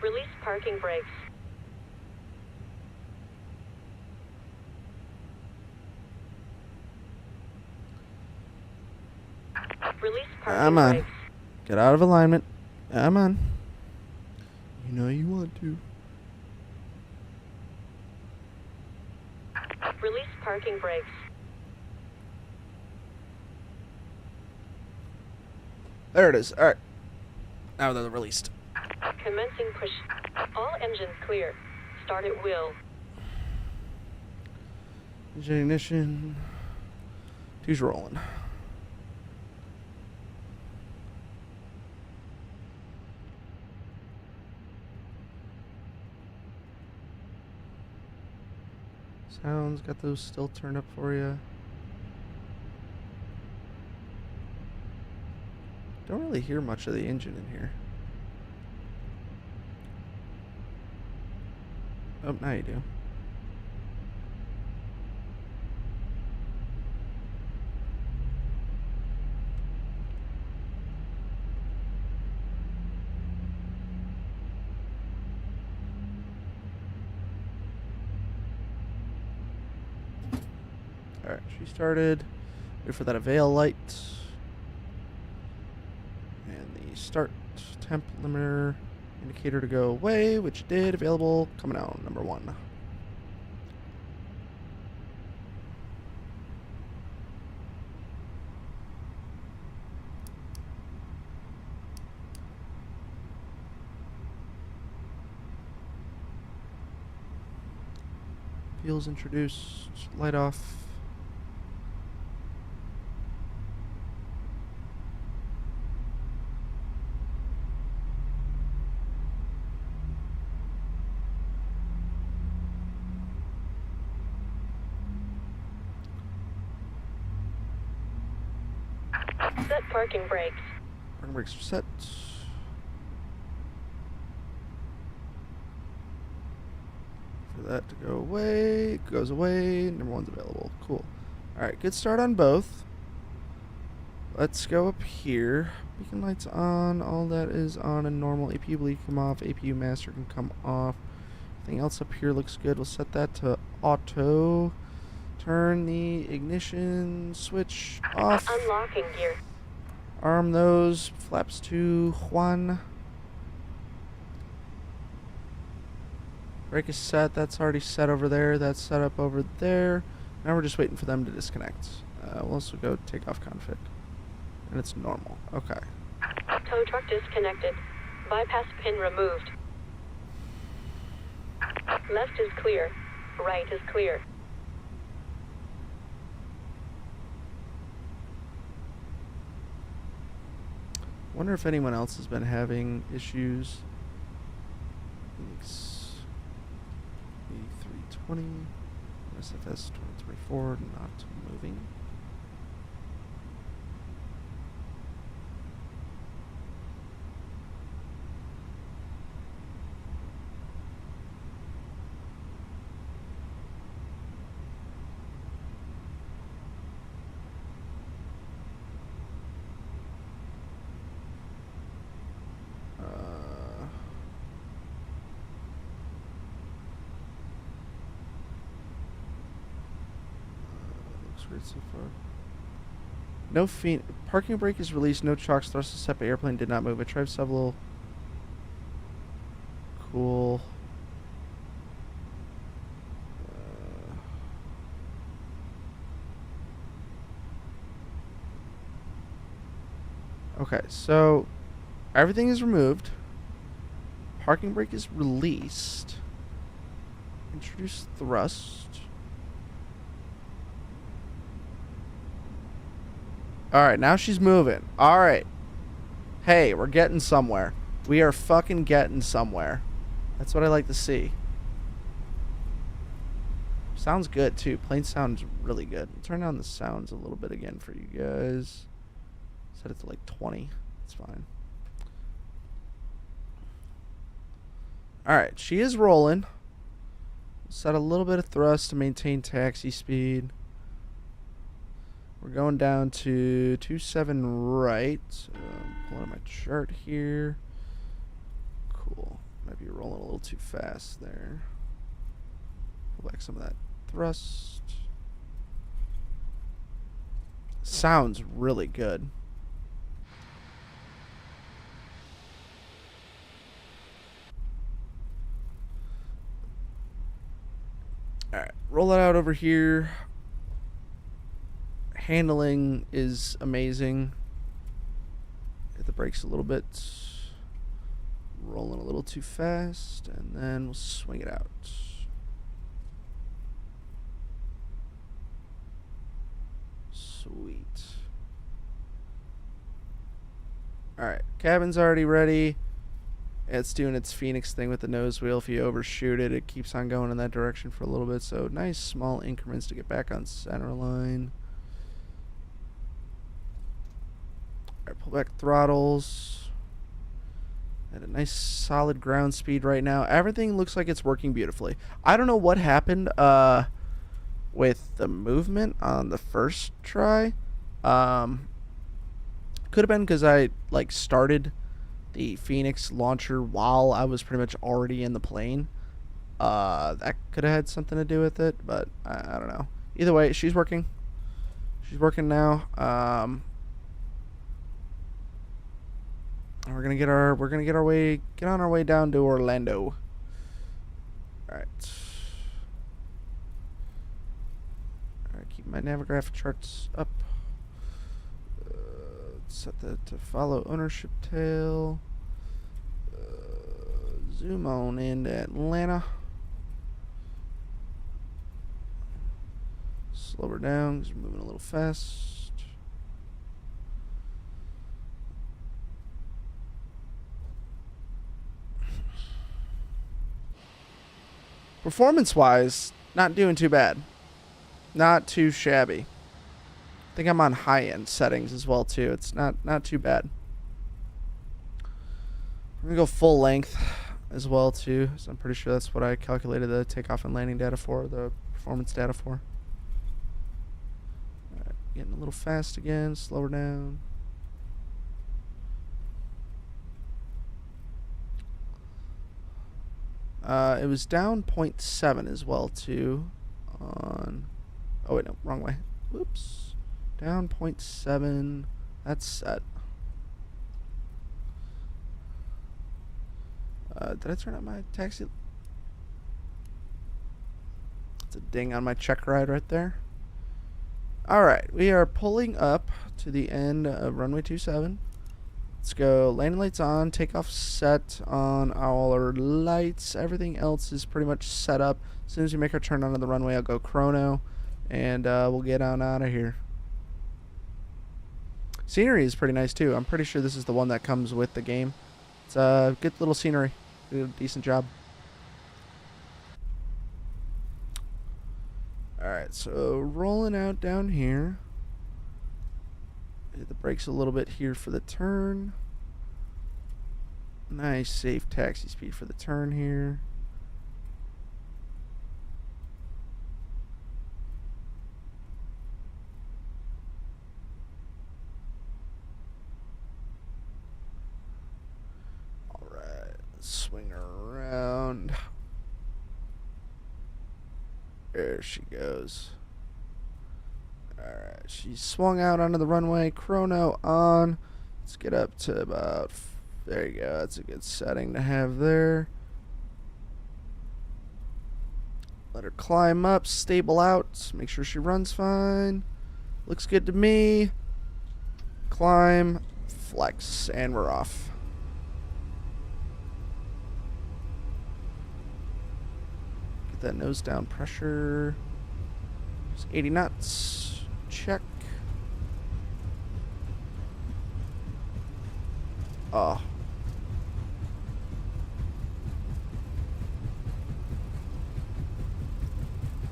[SPEAKER 3] Release parking brakes. Release parking
[SPEAKER 1] Come on.
[SPEAKER 3] brakes.
[SPEAKER 1] Get out of alignment. Come on. You know you want to.
[SPEAKER 3] Release parking brakes.
[SPEAKER 1] There it is. All right. Now they're released.
[SPEAKER 3] Commencing push. All engines clear. Start at will.
[SPEAKER 1] Engine ignition. Two's rolling. Sounds, got those still turned up for you. Don't really hear much of the engine in here. Oh, now you do. Alright, she started. Wait for that avail light. And the start temp limiter indicator to go away, which it did. Available, coming out, number 1. Fuels introduced, light off.
[SPEAKER 3] Set parking brakes.
[SPEAKER 1] Parking brakes are set. For that to go away, it goes away. Number 1's available. Cool. Alright, good start on both. Let's go up here. Beacon lights on. All that is on and normal. APU bleed come off. APU master can come off. Everything else up here looks good. We'll set that to auto. Turn the ignition switch off.
[SPEAKER 3] Unlocking gear.
[SPEAKER 1] Arm those flaps to Juan. Brake is set. That's already set over there. That's set up over there. Now we're just waiting for them to disconnect. We'll also go take off config. And it's normal. Okay.
[SPEAKER 3] Tow truck disconnected. Bypass pin removed. Left is clear. Right is clear.
[SPEAKER 1] Wonder if anyone else has been having issues. Fenix A320, MSFS 2024 not moving. Looks great so far. No parking brake is released. No chocks thrust is set, but airplane did not move. I tried several. Cool. Okay, so everything is removed. Parking brake is released. Introduce thrust. All right, now she's moving. All right. Hey, we're getting somewhere. We are fucking getting somewhere. That's what I like to see. Sounds good, too. Plane sounds really good. I'll turn down the sounds a little bit again for you guys. Set it to like 20. It's fine. Alright, she is rolling. Set a little bit of thrust to maintain taxi speed. We're going down to 27 right. I'm pulling up my chart here. Cool. Might be rolling a little too fast there. Pull back some of that thrust. Sounds really good. Alright, roll it out over here. Handling is amazing. Hit the brakes a little bit. Rolling a little too fast, and then we'll swing it out. Sweet. Alright, cabin's already ready. It's doing its Fenix thing with the nose wheel. If you overshoot it, it keeps on going in that direction for a little bit. So nice small increments to get back on center line. Alright, pull back throttles. At a nice solid ground speed right now. Everything looks like it's working beautifully. I don't know what happened with the movement on the first try. Could have been because I like started the Fenix launcher while I was pretty much already in the plane. That could have had something to do with it, but I don't know. Either way, she's working. She's working now. We're gonna get on our way down to Orlando. Alright. Alright, keep my Navigraph charts up. Set that to follow ownership tail. Zoom on into Atlanta. Slow her down because we're moving a little fast. Performance-wise, not doing too bad. Not too shabby. I think I'm on high-end settings as well, too. It's not too bad. I'm going to go full length as well, too. So I'm pretty sure that's what I calculated the takeoff and landing data for, the performance data for. All right, getting a little fast again. Slow her down. It was down 0.7 as well, too. On... Oh, wait, no. Wrong way. Whoops. Down 0.7. That's set. Did I turn up my taxi? It's a ding on my check ride right there. Alright, we are pulling up to the end of runway 27. Let's go. Landing lights on. Takeoff set on all our lights. Everything else is pretty much set up. As soon as we make our turn onto the runway, I'll go chrono. And we'll get on out of here. Scenery is pretty nice, too. I'm pretty sure this is the one that comes with the game. It's a good little scenery. Did a decent job. Alright, so rolling out down here. Hit the brakes a little bit here for the turn. Nice safe taxi speed for the turn here. Alright, swing around. There she goes. Alright, she swung out onto the runway. Chrono on. Let's get up to about... There you go. That's a good setting to have there. Let her climb up, stable out. Make sure she runs fine. Looks good to me. Climb, flex, and we're off. Get that nose down pressure. It's 80 knots. Check. Oh.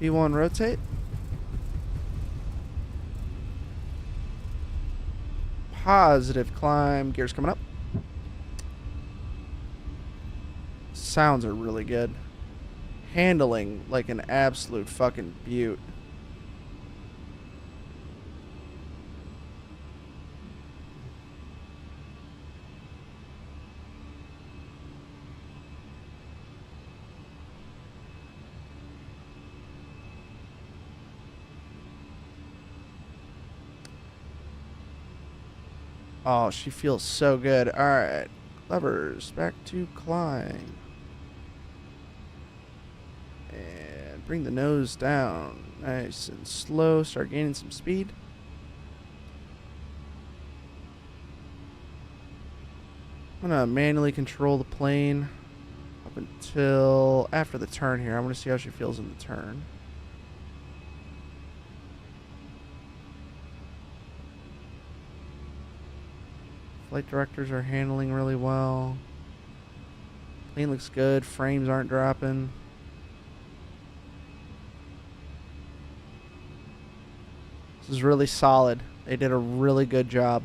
[SPEAKER 1] B1 rotate. Positive climb. Gears coming up. Sounds are really good. Handling like an absolute fucking beaut. Oh, she feels so good. Alright. Levers. Back to climb. And bring the nose down. Nice and slow. Start gaining some speed. I'm going to manually control the plane up until after the turn here. I want to see how she feels in the turn. Flight directors are handling really well. Plane looks good. Frames aren't dropping. This is really solid. They did a really good job.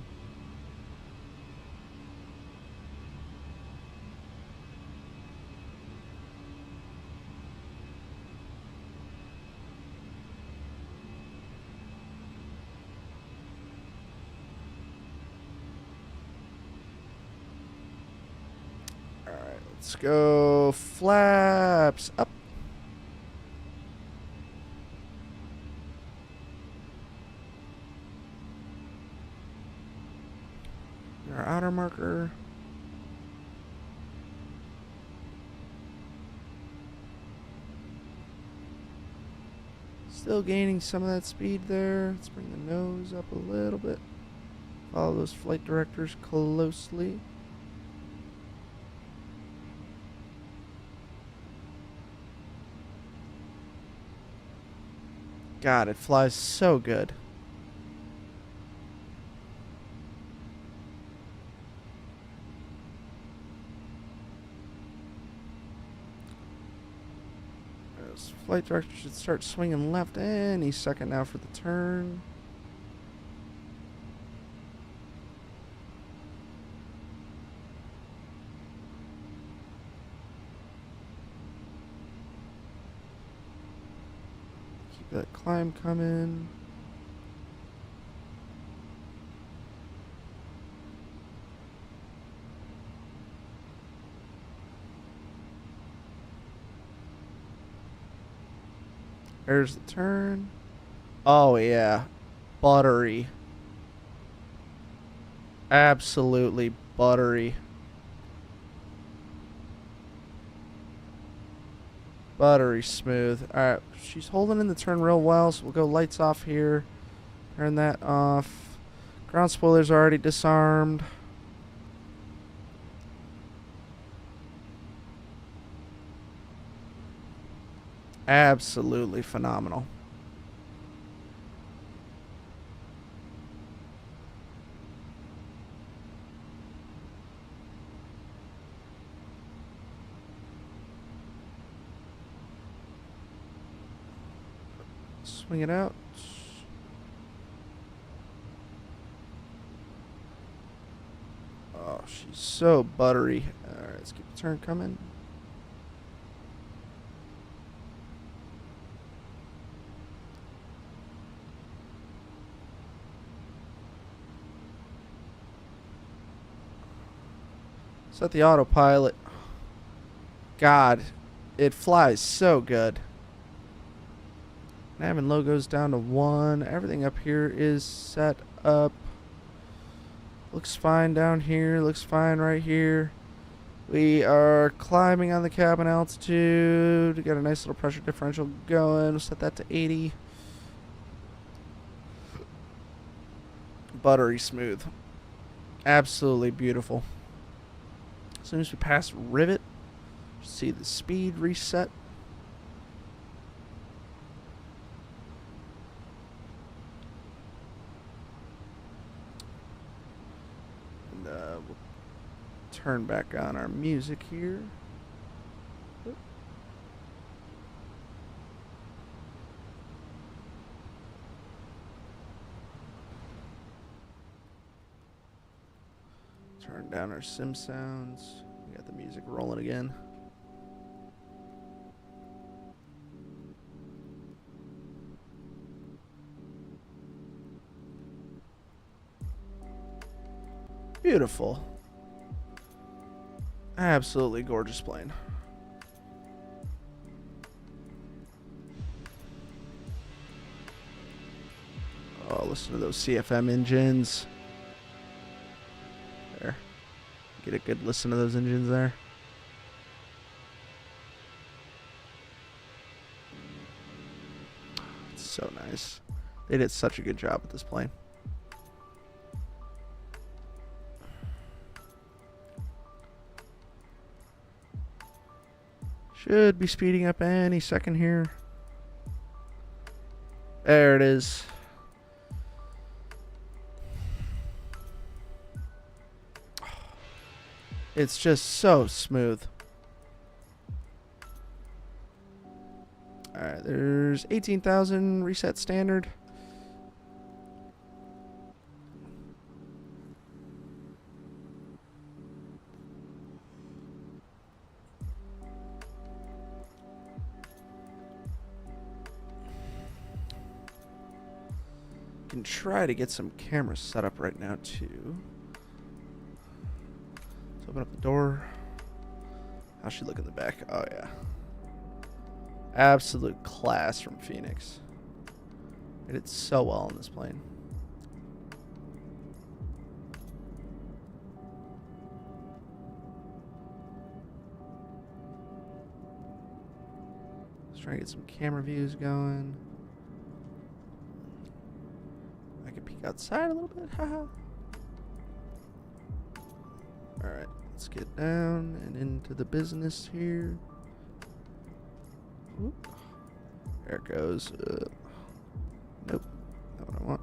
[SPEAKER 1] Let's go flaps up. Our outer marker. Still gaining some of that speed there. Let's bring the nose up a little bit. Follow those flight directors closely. God, it flies so good. Those flight director should start swinging left any second now for the turn. That climb coming. There's the turn. Oh yeah. Buttery. Absolutely buttery. Buttery smooth. Alright, she's holding in the turn real well, so we'll go lights off here. Turn that off. Ground spoilers are already disarmed. Absolutely phenomenal. Swing it out. Oh, she's so buttery. Alright, let's keep the turn coming. Set the autopilot. God, it flies so good. Nav and logos down to 1. Everything up here is set up. Looks fine down here. Looks fine right here. We are climbing on the cabin altitude. We got a nice little pressure differential going. We'll set that to 80. Buttery smooth. Absolutely beautiful. As soon as we pass rivet, see the speed reset. turn back on our music here. Oop. Turn down our sim sounds. We got the music rolling again. Beautiful. Absolutely gorgeous plane. Oh, listen to those CFM engines. There. Get a good listen to those engines there. It's so nice. They did such a good job with this plane. Should be speeding up any second here. There it is. It's just so smooth. Alright, there's 18,000 reset standard. Can try to get some cameras set up right now too. Let's open up the door. How's she look in the back? Oh yeah. Absolute class from Fenix. They did so well on this plane. Let's try to get some camera views going. I can peek outside a little bit. Haha. Alright, let's get down and into the business here. Whoop. There it goes. Nope. Not what I want.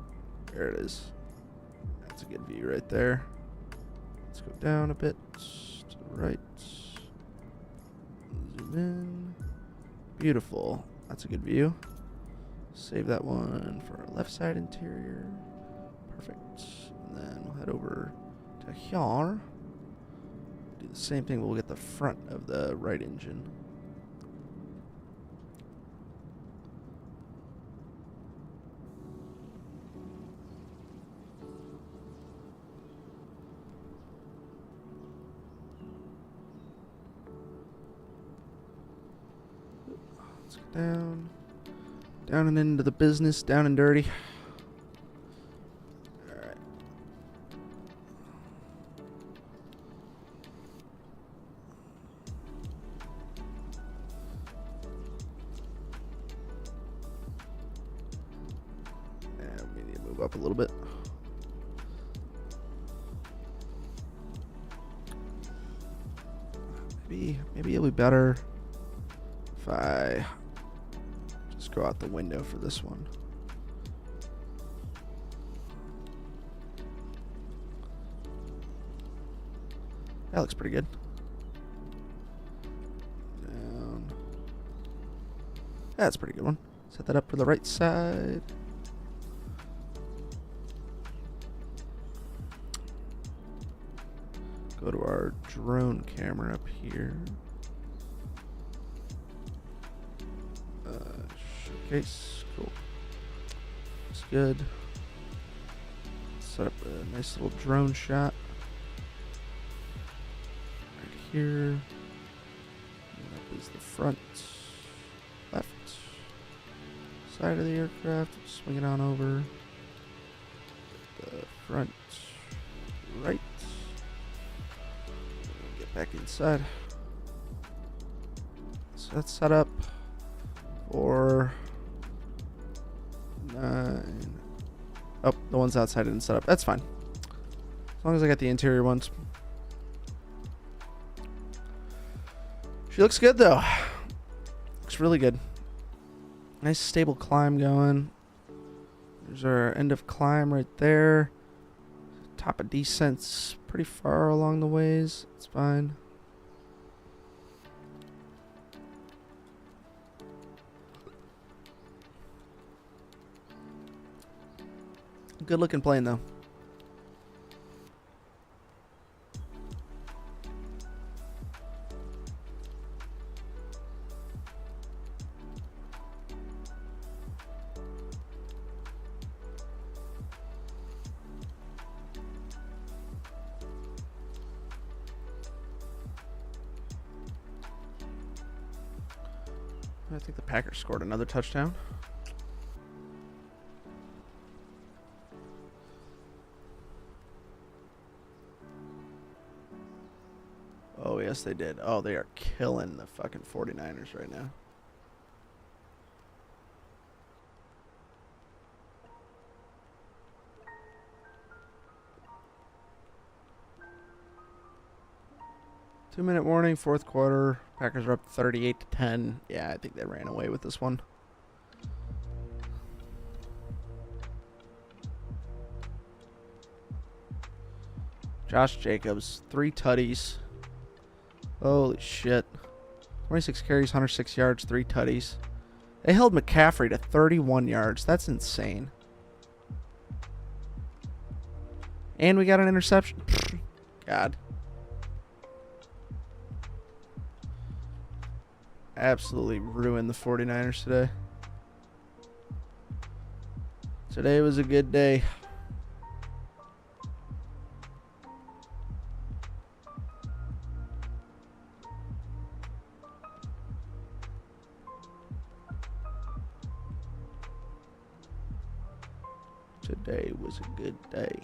[SPEAKER 1] There it is. That's a good view right there. Let's go down a bit to the right. Zoom in. Beautiful. That's a good view. Save that one for our left side interior. Perfect. And then we'll head over to here. Do the same thing. We'll get the front of the right engine. Let's go down. Down and into the business, down and dirty. Alright. And we need to move up a little bit. Maybe it'll be better if I just go out the window for this one. That looks pretty good. Down. That's a pretty good one. Set that up for the right side. Go to our drone camera up here. Showcase. Cool. Looks good. Set up a nice little drone shot. Right here. And up is the front, left side of the aircraft. Swing it on over. The front, right. Get back inside. So that's set up for 9. Oh, the ones outside didn't set up. That's fine. As long as I got the interior ones. She looks good though. Looks really good. Nice stable climb going. There's our end of climb right there. Papa descent's pretty far along the ways. It's fine. Good looking plane though. I think the Packers scored another touchdown. Oh, yes, they did. Oh, they are killing the fucking 49ers right now. Two-minute warning, fourth quarter. Packers are up 38-10. Yeah, I think they ran away with this one. Josh Jacobs, 3 tutties. Holy shit. 26 carries, 106 yards, 3 tutties. They held McCaffrey to 31 yards. That's insane. And we got an interception. God. Absolutely ruined the 49ers today. Today was a good day. Today was a good day.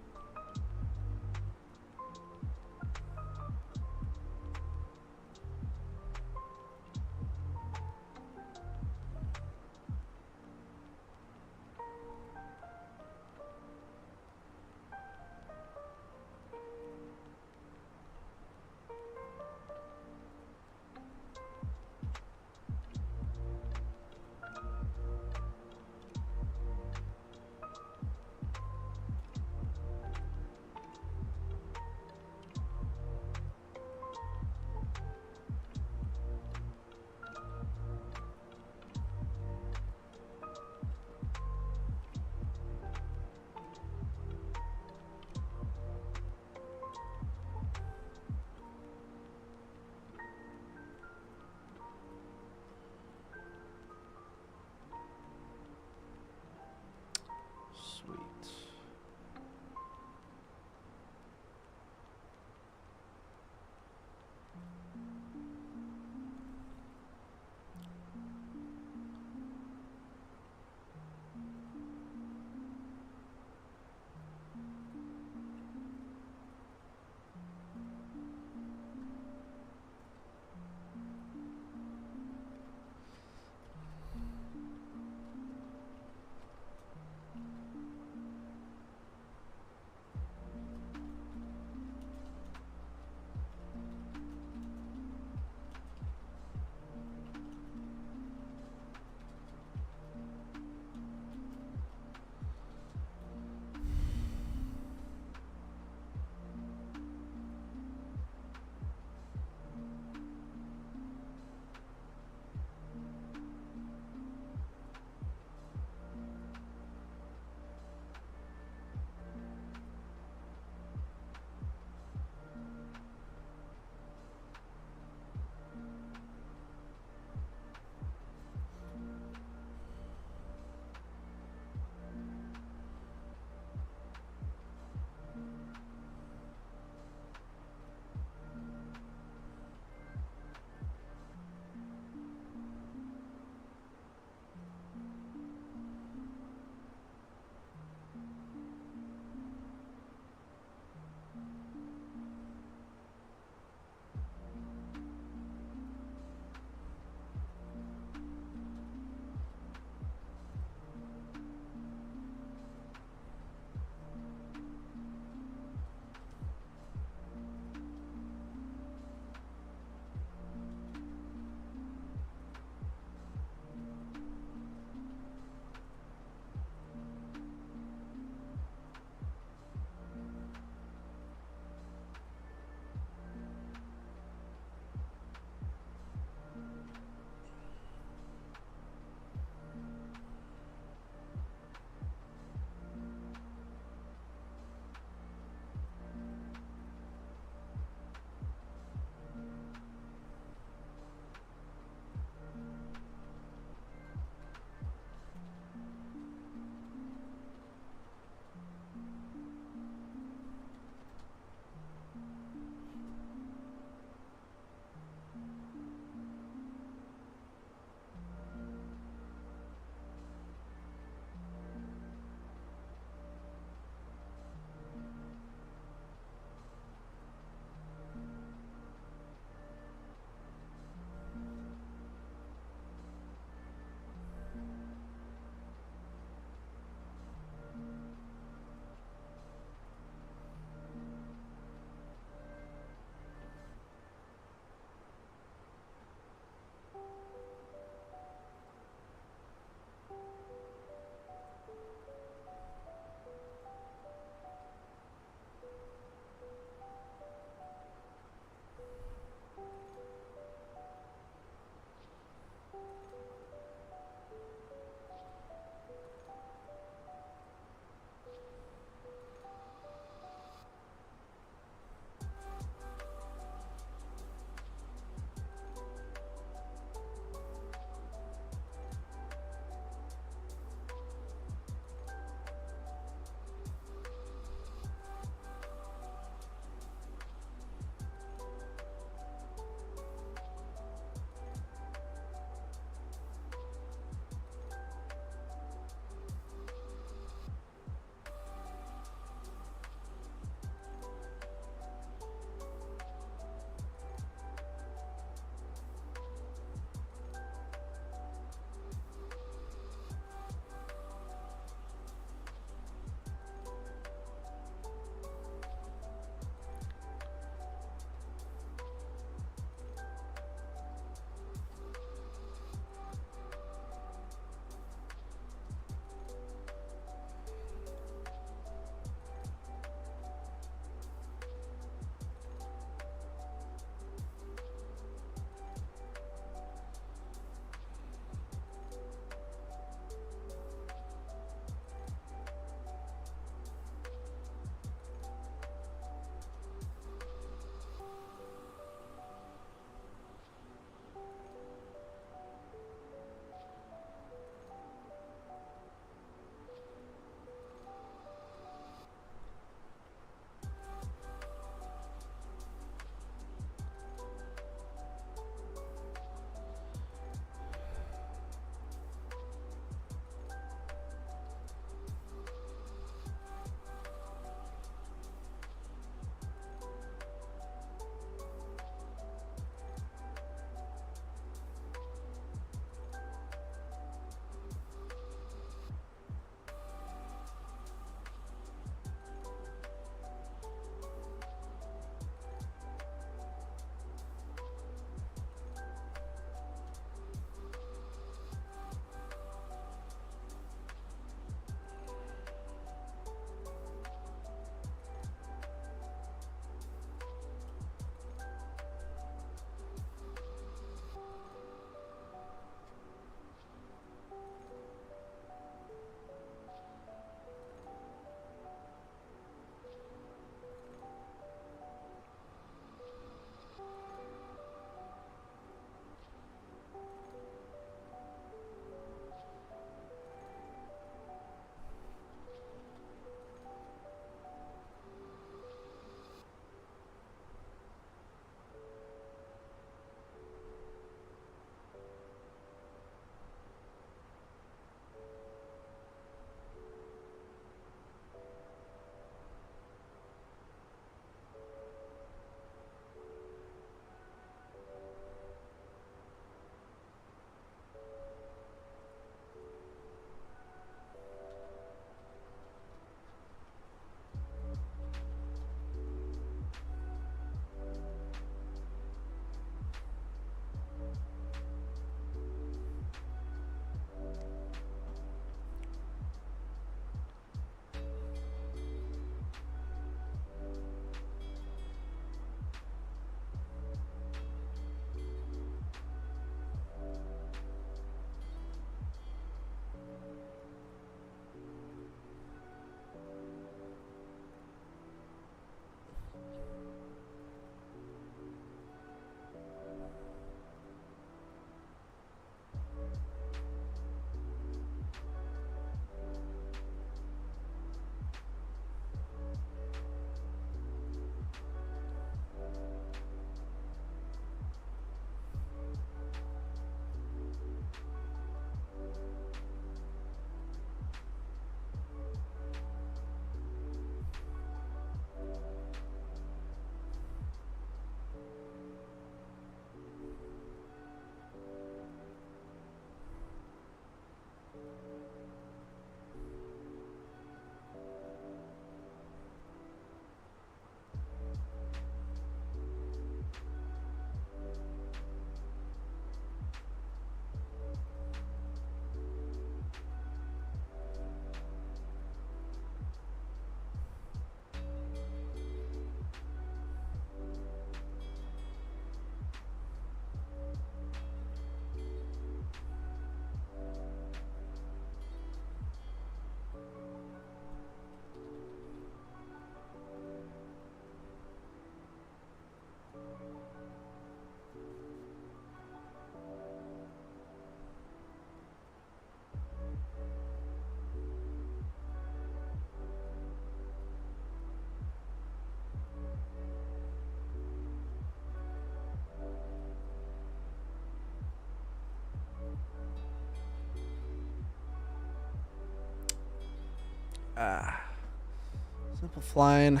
[SPEAKER 1] Simple flying.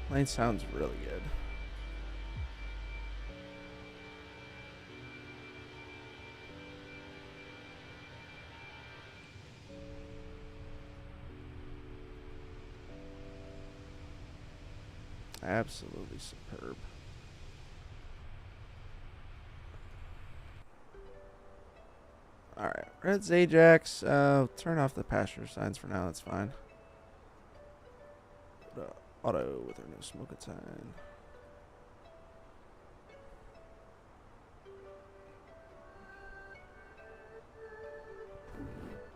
[SPEAKER 1] Plane sounds really good. Absolutely superb. Alright, Red's Ajax. Turn off the passenger signs for now, that's fine. Auto with our no smoking sign.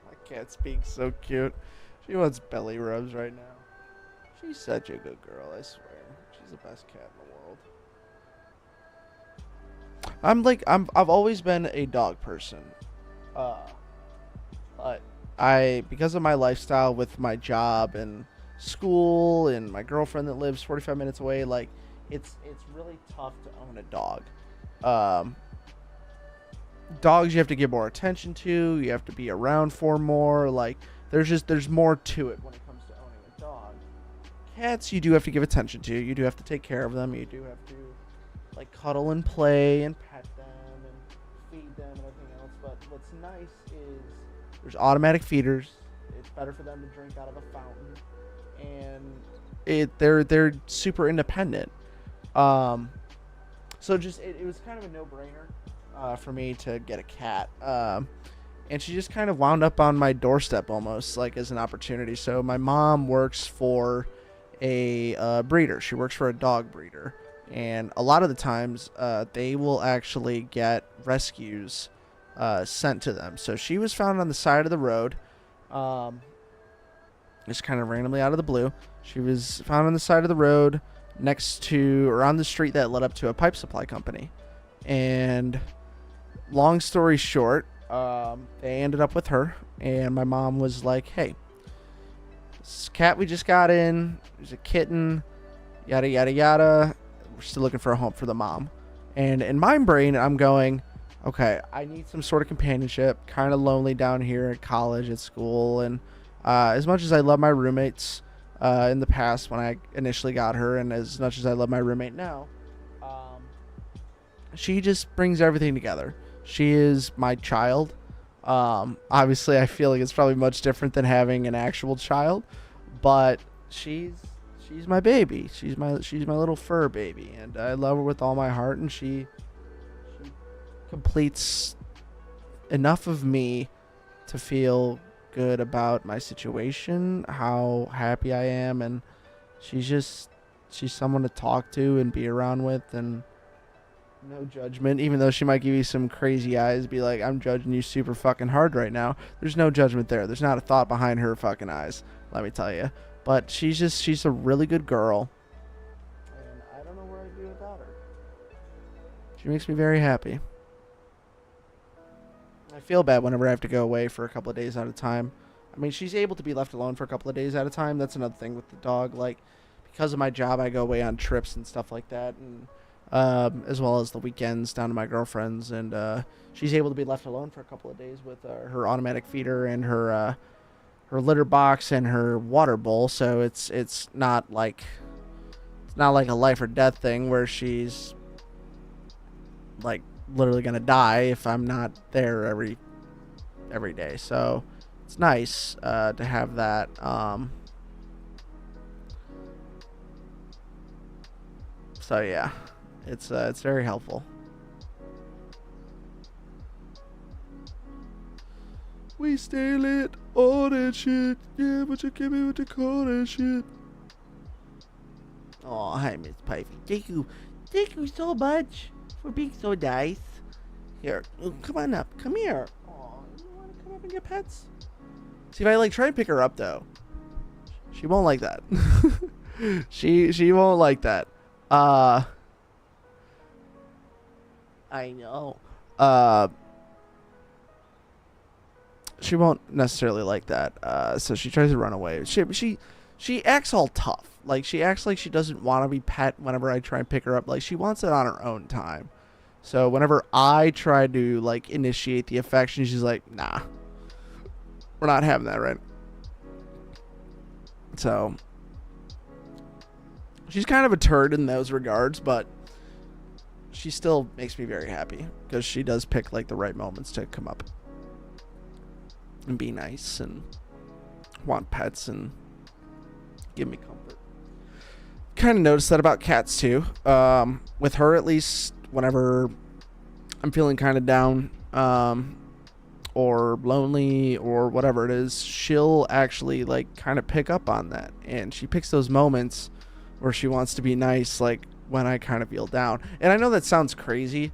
[SPEAKER 1] My cat's being so cute. She wants belly rubs right now. She's such a good girl, I swear. She's the best cat in the world. I've always been a dog person. But because of my lifestyle with my job and school and my girlfriend that lives 45 minutes away, like it's really tough to own a dog. Dogs you have to give more attention to, you have to be around for more, like there's more to it when it comes to owning a dog. Cats you do have to give attention to, you do have to take care of them, you do have to like cuddle and play and pet them and feed them and everything else, but what's nice is there's automatic feeders. It's better for them to drink out of a fountain, and they're super independent. So just it was kind of a no-brainer for me to get a cat. And she just kind of wound up on my doorstep almost like as an opportunity. So my mom works for a breeder. She works for a dog breeder. And a lot of the times they will actually get rescues sent to them. So she was found on the side of the road. Just kind of randomly out of the blue. She was found on the side of the road next to, or on the street that led up to a pipe supply company. And long story short, they ended up with her. And my mom was like, hey, this cat we just got in, there's a kitten, yada, yada, yada. We're still looking for a home for the mom. And in my brain, I'm going, okay, I need some sort of companionship. Kind of lonely down here at college, at school. And as much as I love my roommates in the past when I initially got her, and as much as I love my roommate now, she just brings everything together. She is my child. Obviously, I feel like it's probably much different than having an actual child, but she's my baby. She's my little fur baby, and I love her with all my heart. And she completes enough of me to feel good about my situation, how happy I am, and she's someone to talk to and be around with, and no judgment. Even though she might give you some crazy eyes, be like, I'm judging you super fucking hard right now. There's no judgment there. There's not a thought behind her fucking eyes, let me tell you. But she's a really good girl, and I don't know where I'd be without her. She makes me very happy. I feel bad whenever I have to go away for a couple of days at a time. I mean, she's able to be left alone for a couple of days at a time. That's another thing with the dog. Like, because of my job, I go away on trips and stuff like that, and as well as the weekends down to my girlfriend's. And she's able to be left alone for a couple of days with her automatic feeder and her litter box and her water bowl. So it's not like a life or death thing where she's like literally gonna die if I'm not there every day. So it's nice to have that. So yeah, it's very helpful. We stay lit, all that shit. Yeah, but you give me what you call that shit. Oh, hi, Miss Pipey. Thank you so much for being so nice. Here, come on up. Come here. Oh, you want to come up and get pets? See, if I try and pick her up though, she won't like that. she won't like that. I know. She won't necessarily like that. So she tries to run away. She acts all tough. Like, she acts like she doesn't want to be pet whenever I try and pick her up. Like, she wants it on her own time. So whenever I try to initiate the affection, she's like, nah, we're not having that, right? So she's kind of a turd in those regards, but she still makes me very happy because she does pick like the right moments to come up and be nice and want pets and give me comfort. Kind of noticed that about cats too. With her, at least, whenever I'm feeling kind of down or lonely or whatever it is, she'll actually like kind of pick up on that, and she picks those moments where she wants to be nice, like when I kind of feel down. And I know that sounds crazy.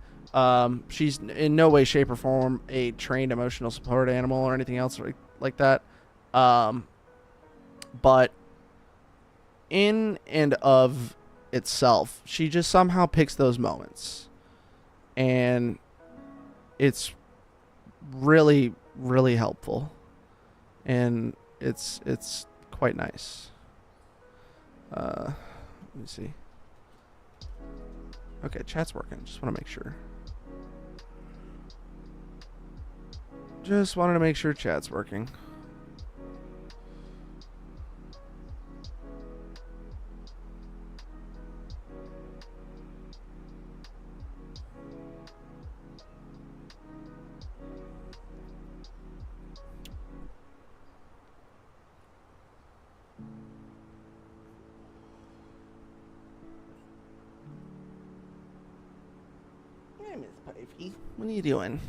[SPEAKER 1] She's in no way, shape, or form a trained emotional support animal or anything else like that. But in and of itself, she just somehow picks those moments, and it's really, really helpful, and it's quite nice. Let me see. Okay, chat's working. Just want to make sure. Just wanted to make sure chat's working. Hey, Miss Pipey. What are you doing?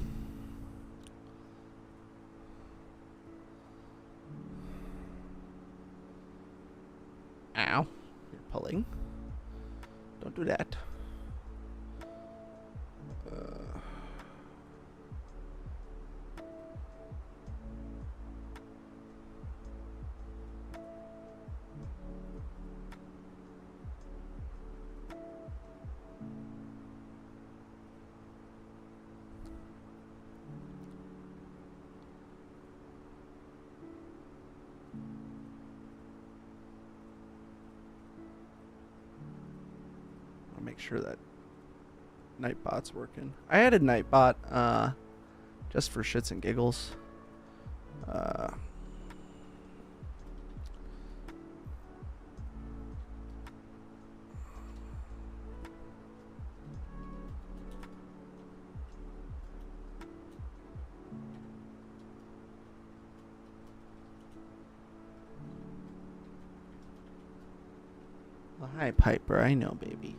[SPEAKER 1] Ow. You're pulling. Don't do that. Make sure that Nightbot's working. I added Nightbot just for shits and giggles. Well, hi, Piper. I know, baby.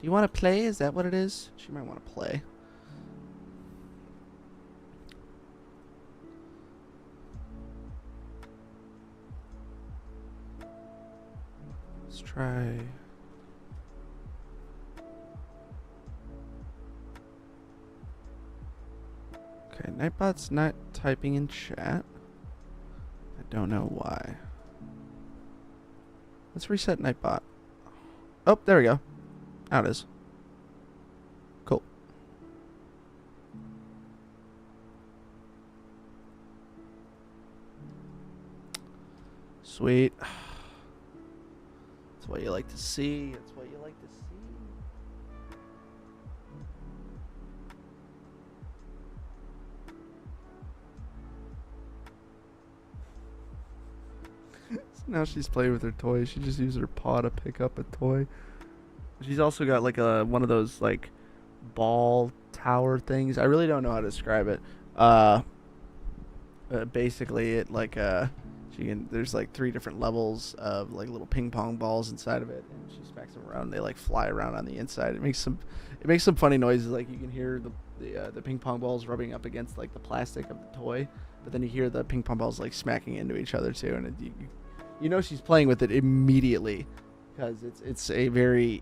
[SPEAKER 1] Do you want to play? Is that what it is? She might want to play. Let's try. Okay, Nightbot's not typing in chat. I don't know why. Let's reset Nightbot. Oh, there we go. Now it is. Cool. Sweet. That's what you like to see. That's what you like to see. So now she's playing with her toy. She just used her paw to pick up a toy. She's also got like one of those like ball tower things. I really don't know how to describe it. Basically it like there's like 3 different levels of like little ping pong balls inside of it, and she smacks them around. And they like fly around on the inside. It makes some funny noises. Like you can hear the ping pong balls rubbing up against like the plastic of the toy, but then you hear the ping pong balls like smacking into each other too, and you know she's playing with it immediately. Because it's a very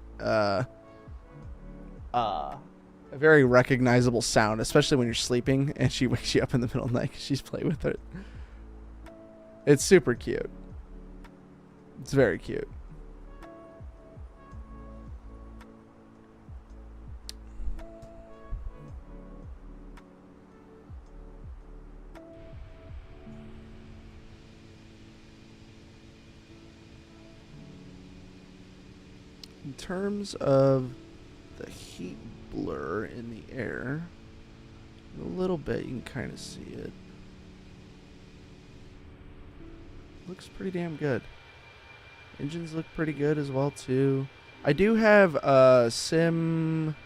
[SPEAKER 1] recognizable sound, especially when you're sleeping and she wakes you up in the middle of the night 'cause she's playing with it. It's super cute. It's very cute. In terms of the heat blur in the air, a little bit, you can kind of see it. Looks pretty damn good. Engines look pretty good as well too. I do have Sim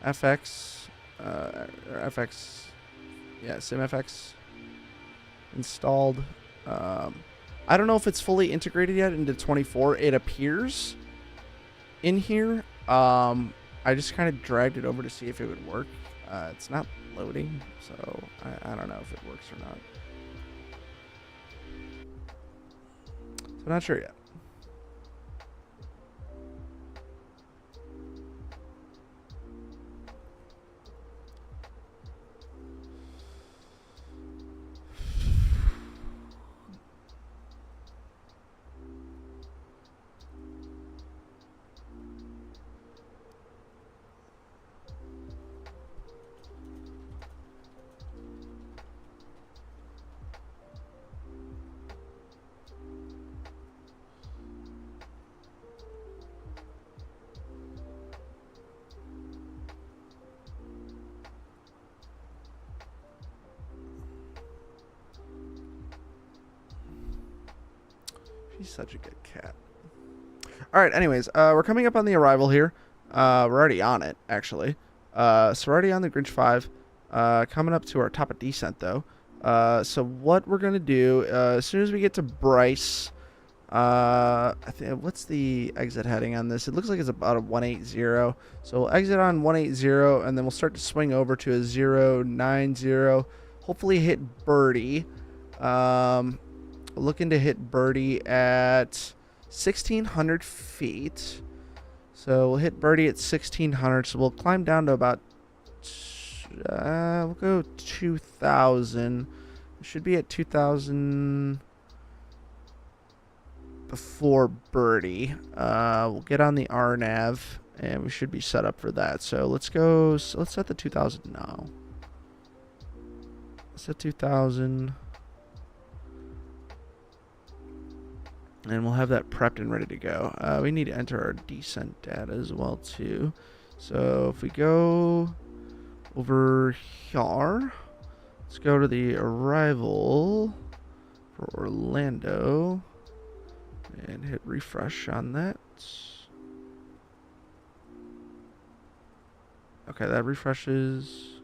[SPEAKER 1] FX, or FX, yeah, Sim FX installed. I don't know if it's fully integrated yet into 24. It appears in here. I just kind of dragged it over to see if it would work. It's not loading, so I don't know if it works or not. So I'm not sure yet. She's such a good cat. All right, anyways, we're coming up on the arrival here. We're already on it, actually. So we're already on the Grinch 5. Coming up to our top of descent, though. So what we're going to do, as soon as we get to Bryce, what's the exit heading on this? It looks like it's about a 180. So we'll exit on 180, and then we'll start to swing over to a 090. Hopefully hit Birdie. Looking to hit Birdie at 1,600 feet. So we'll hit Birdie at 1,600. So we'll climb down to about, we'll go 2,000. We should be at 2,000 before Birdie. We'll get on the RNAV, and we should be set up for that. So let's go, let's set the 2,000 now. Set 2,000. And we'll have that prepped and ready to go. We need to enter our descent data as well, too. So if we go over here, let's go to the arrival for Orlando and hit refresh on that. Okay, that refreshes.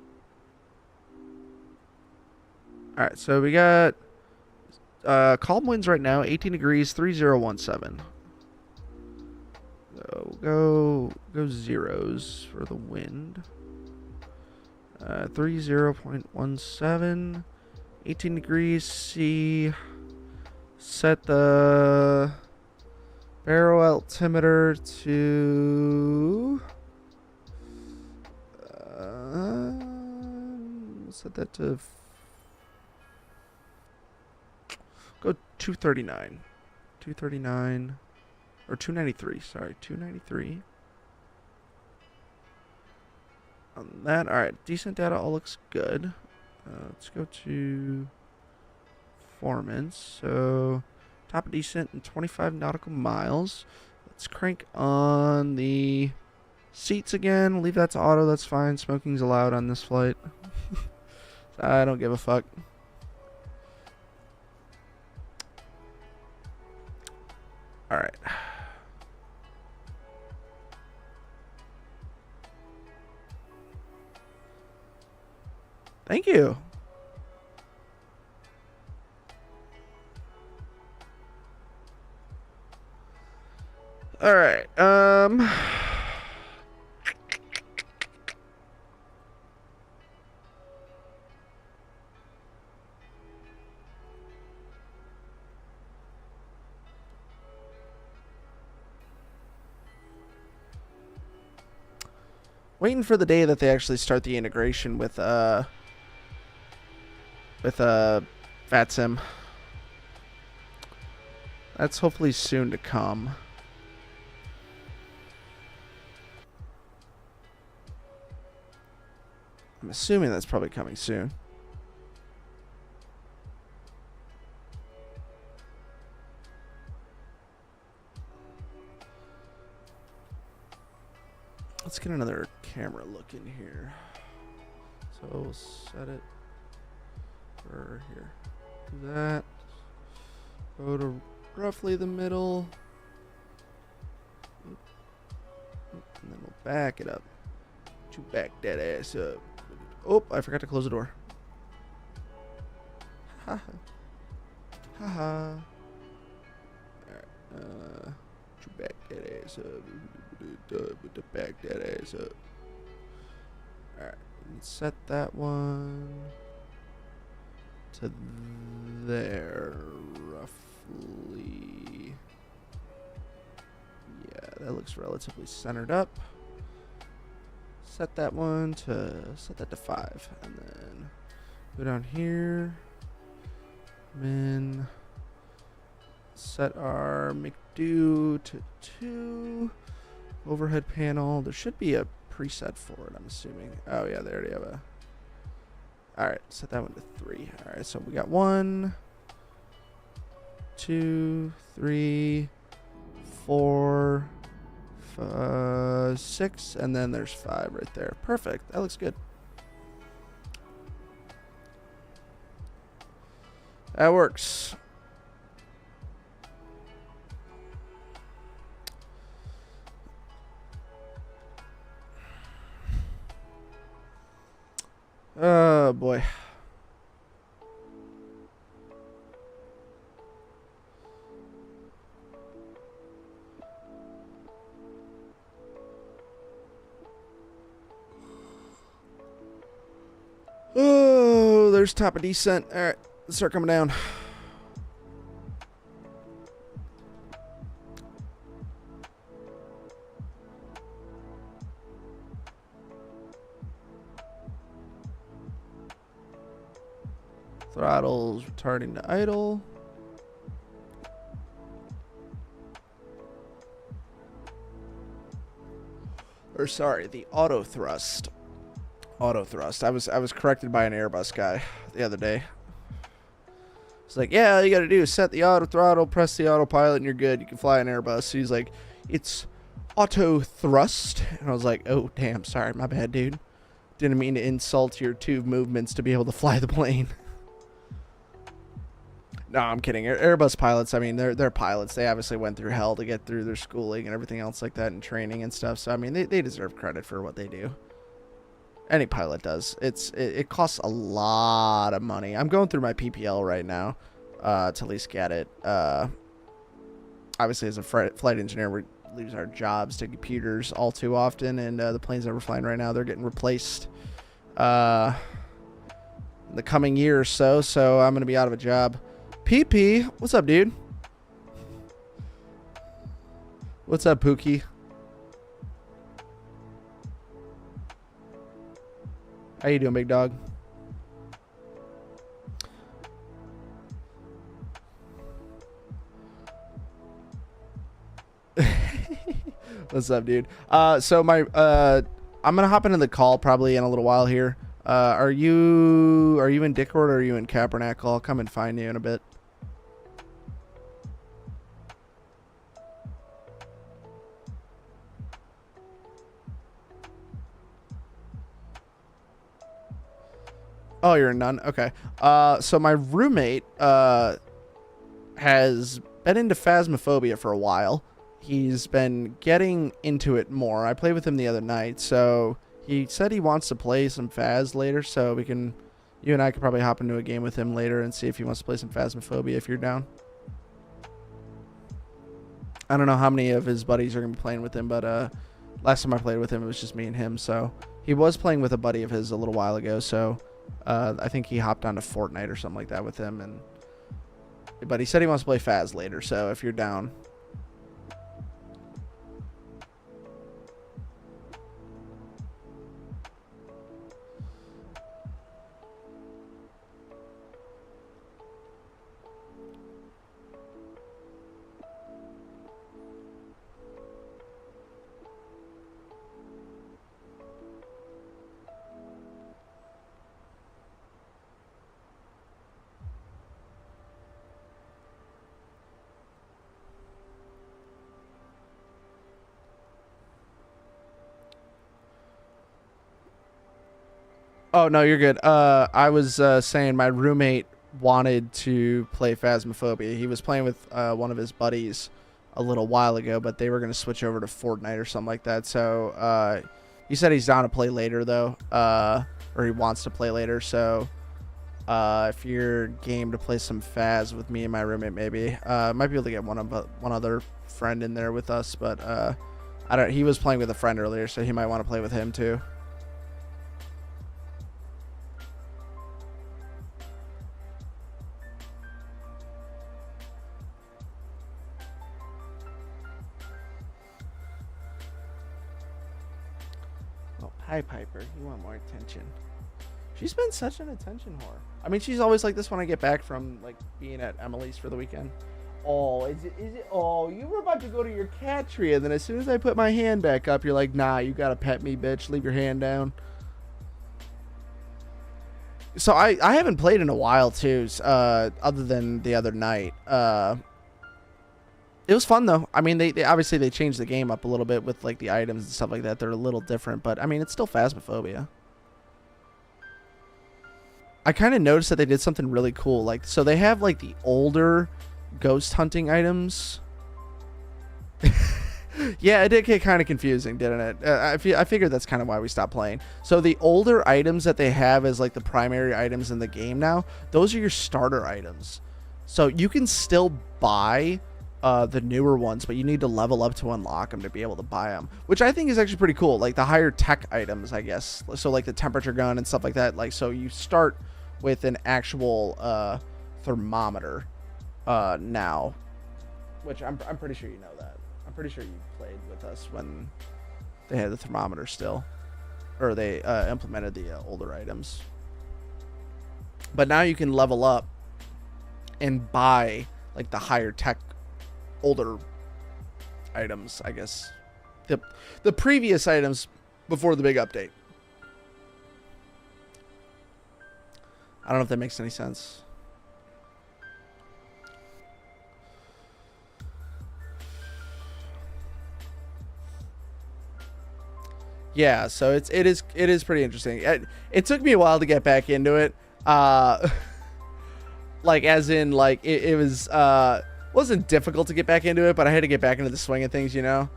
[SPEAKER 1] All right, so we got calm winds right now, 18 degrees, 3017. So go zeros for the wind. 30.17, 18 degrees C. Set the barrel altimeter to set that to go 239. 239 or 293, sorry, 293. On that, all right, decent data, all looks good. Let's go to performance. So top of descent and 25 nautical miles. Let's crank on the seats again. Leave that to auto, that's fine. Smoking's allowed on this flight. I don't give a fuck. All right. Thank you. All right. Waiting for the day that they actually start the integration with VATSIM. That's hopefully soon to come. I'm assuming that's probably coming soon. Let's get another camera look in here. So we'll set it for here. Do that. Go to roughly the middle. Back it up. To back that ass up. Oh, I forgot to close the door. Ha ha. Ha ha. Alright, to back that ass up. To back that ass up. Alright, set that one to there, roughly. Yeah, that looks relatively centered up. Set that to 5, and then go down here. Then set our McDo to 2. Overhead panel. There should be a preset for it, I'm assuming. Oh yeah, they already have a. Alright, set that one to 3. Alright, so we got 1, 2, 3, 4, 6, and then there's 5 right there. Perfect. That looks good. That works. Oh boy. Oh, there's top of descent. All right, let's start coming down. Throttles returning to idle. Or sorry, the auto thrust. Auto thrust. I was corrected by an Airbus guy the other day. It's like, yeah, all you gotta do is set the auto throttle, press the autopilot, and you're good. You can fly an Airbus. So he's like, it's auto thrust. And I was like, oh, damn, sorry, my bad, dude. Didn't mean to insult your tube movements to be able to fly the plane. No, I'm kidding. Airbus pilots, I mean, they're pilots. They obviously went through hell to get through their schooling and everything else like that and training and stuff. So, I mean, they deserve credit for what they do. Any pilot does. It costs a lot of money. I'm going through my PPL right now to at least get it. Obviously, as a flight engineer, we lose our jobs to computers all too often. And the planes that we're flying right now, they're getting replaced in the coming year or so. So I'm going to be out of a job. PP, what's up, dude? What's up, Pookie? How you doing, big dog? What's up, dude? So my I'm gonna hop into the call probably in a little while here. Are you in Dickord or are you in Kaepernick? I'll come and find you in a bit. Oh, you're a nun? Okay. So my roommate has been into Phasmophobia for a while. He's been getting into it more. I played with him the other night, so he said he wants to play some Phas later, so you and I could probably hop into a game with him later and see if he wants to play some Phasmophobia if you're down. I don't know how many of his buddies are going to be playing with him, but last time I played with him, it was just me and him, so he was playing with a buddy of his a little while ago, so I think he hopped onto Fortnite or something like that with him, but he said he wants to play Phas later, so if you're down. Oh, no, you're good. I was saying my roommate wanted to play Phasmophobia. He was playing with one of his buddies a little while ago, but they were going to switch over to Fortnite or something like that. So he said he's down to play later, though, or he wants to play later. So if you're game to play some Faz with me and my roommate, maybe might be able to get one other friend in there with us, but I don't. He was playing with a friend earlier, so he might want to play with him too. Oh, Pie Piper, you want more attention? She's been such an attention whore. I mean, she's always like this when I get back from like being at Emily's for the weekend. Oh, is it? Oh, you were about to go to your cat tree, and then as soon as I put my hand back up, you're like, nah, you gotta pet me, bitch. Leave your hand down. So I haven't played in a while too, other than the other night. It was fun though. I mean, they obviously they changed the game up a little bit with like the items and stuff like that. They're a little different, but I mean, it's still Phasmophobia. I kind of noticed that they did something really cool. Like, so they have like the older ghost hunting items. Yeah, it did get kind of confusing, didn't it? I figured that's kind of why we stopped playing. So the older items that they have as like the primary items in the game now, those are your starter items. So you can still buy the newer ones, but you need to level up to unlock them to be able to buy them, which I think is actually pretty cool. Like the higher tech items, I guess. So like the temperature gun and stuff like that. Like, so you start with an actual thermometer now, which I'm pretty sure you know that. I'm pretty sure you played with us when they had the thermometer still, or they implemented the older items. But now you can level up and buy like the higher tech, older items, I guess. The previous items before the big update. I don't know if that makes any sense. Yeah, so it is pretty interesting. It took me a while to get back into it. Like as in like it was wasn't difficult to get back into it, but I had to get back into the swing of things, you know.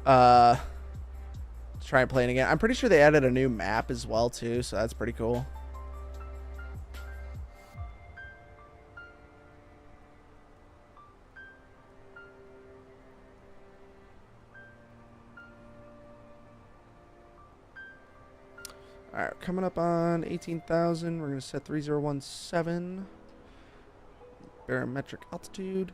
[SPEAKER 1] Try and play it again. I'm pretty sure they added a new map as well too, so that's pretty cool. All right, coming up on 18,000. We're going to set 3017. Barometric altitude.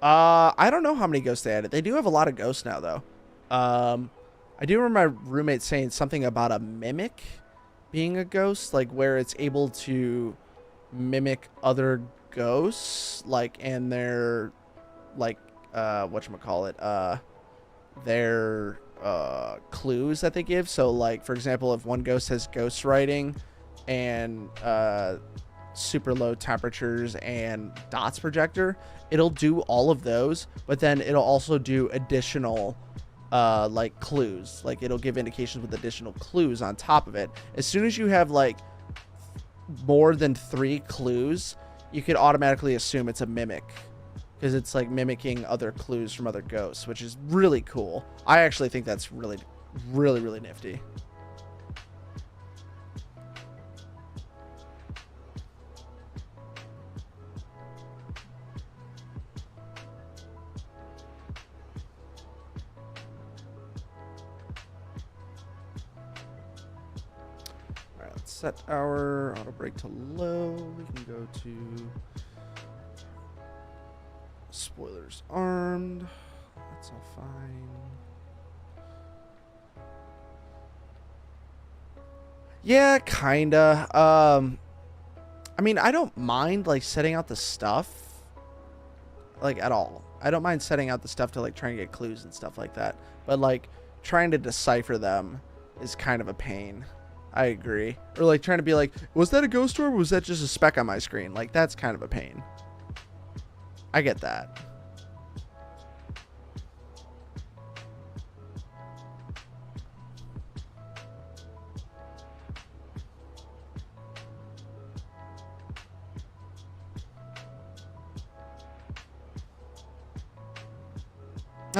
[SPEAKER 1] I don't know how many ghosts they added. They do have a lot of ghosts now, though. I do remember my roommate saying something about a mimic being a ghost, like where it's able to mimic other ghosts, like, and their, like, whatchamacallit, their clues that they give. So like, for example, if one ghost has ghost writing and super low temperatures and dots projector, it'll do all of those, but then it'll also do additional like clues. Like it'll give indications with additional clues on top of it. As soon as you have like more than 3 clues, you could automatically assume it's a mimic, because it's like mimicking other clues from other ghosts, which is really cool. I actually think that's really, really, really nifty. All right, let's set our auto brake to low. We can go to spoilers armed. That's all fine. Yeah, kinda. I mean, I don't mind like setting out the stuff, like at all. I don't mind setting out the stuff to like try and get clues and stuff like that. But like trying to decipher them is kind of a pain. I agree. Or like trying to be like, was that a ghost orb or was that just a speck on my screen? Like that's kind of a pain. I get that.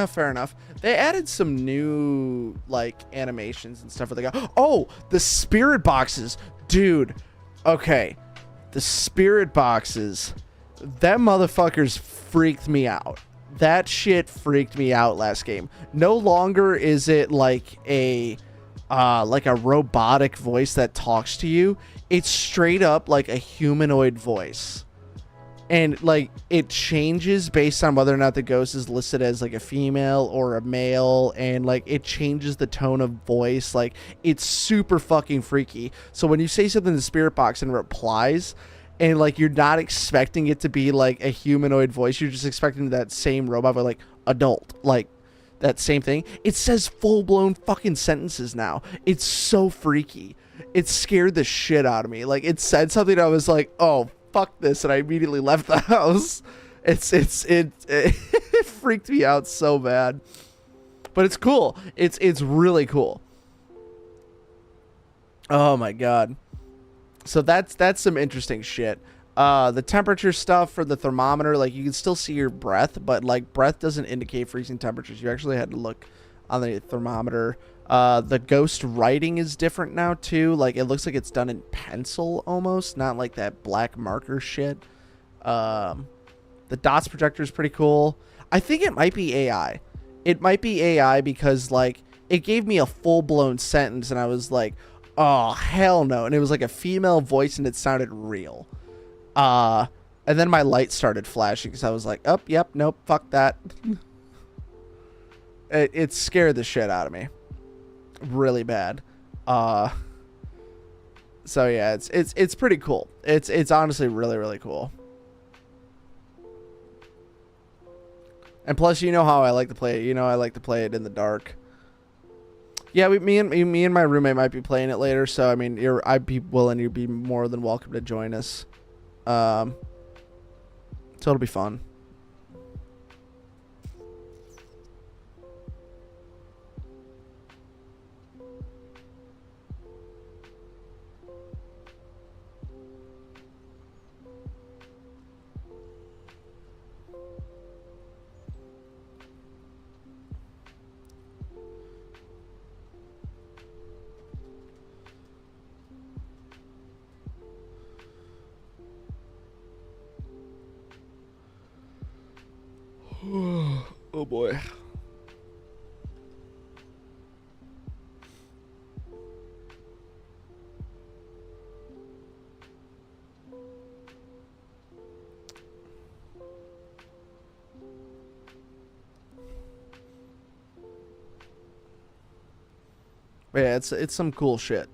[SPEAKER 1] Oh, fair enough. They added some new like animations and stuff where they go, oh, the spirit boxes, dude. Okay, the spirit boxes, them motherfuckers freaked me out. That shit freaked me out last game. No longer is it like a robotic voice that talks to you. It's straight up like a humanoid voice. And like it changes based on whether or not the ghost is listed as like a female or a male, and like it changes the tone of voice. Like it's super fucking freaky. So when you say something in the spirit box and it replies, and like you're not expecting it to be like a humanoid voice, you're just expecting that same robot, but like adult, like that same thing. It says full-blown fucking sentences now. It's so freaky. It scared the shit out of me. Like it said something, I was like, oh fuck this, and I immediately left the house. It freaked me out so bad, but it's cool. It's really cool. Oh my god. So that's some interesting shit. The temperature stuff for the thermometer, like you can still see your breath, but like breath doesn't indicate freezing temperatures. You actually had to look on the thermometer. The ghost writing is different now too. Like it looks like it's done in pencil almost, not like that black marker shit. The dots projector is pretty cool. I think it might be AI. It might be AI because like it gave me a full-blown sentence and I was like, oh hell no, and it was like a female voice and it sounded real. And then my light started flashing because I was like, oh yep, nope, fuck that. It scared the shit out of me really bad. So yeah, it's pretty cool. It's honestly really cool. And plus, you know how I like to play it. You know I like to play it in the dark. Yeah, me and my roommate might be playing it later, so I mean, I'd be willing, you'd be more than welcome to join us. So it'll be fun. Oh boy. But yeah, it's some cool shit.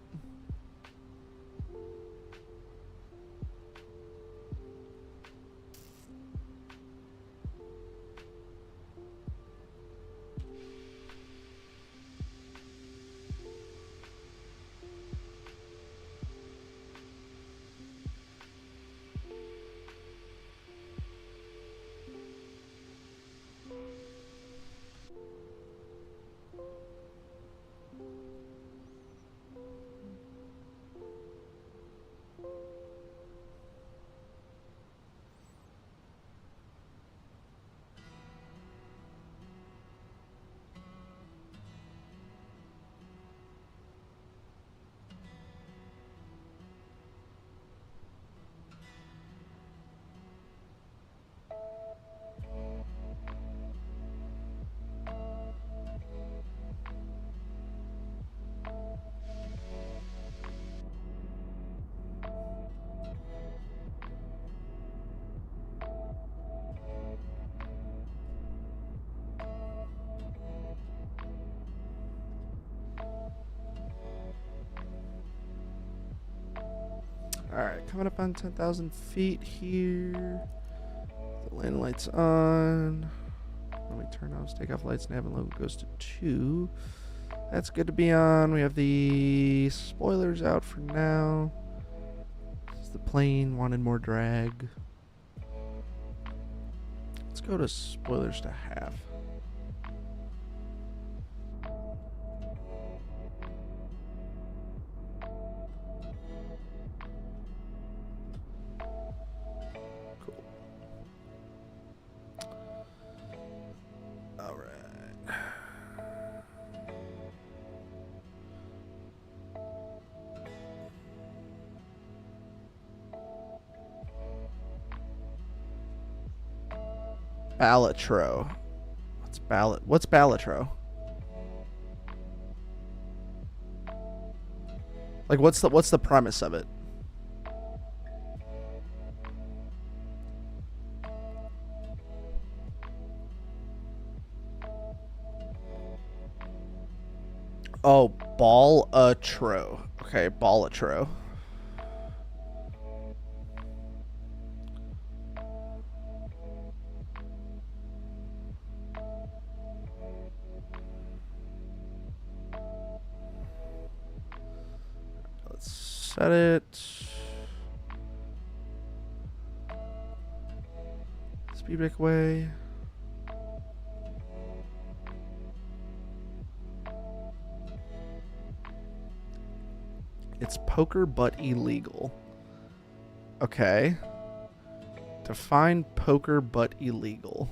[SPEAKER 1] Alright, coming up on 10,000 feet here. The landing lights on. When we turn off takeoff lights, nav and logo goes to 2. That's good to be on. We have the spoilers out for now. This is the plane, wanted more drag. Let's go to spoilers to half. Alright. Balatro. What's Balatro? Like what's the premise of it? Oh, Balatro. Okay, Balatro. Let's set it. Speed breakaway. It's poker but illegal. Okay. Define poker but illegal.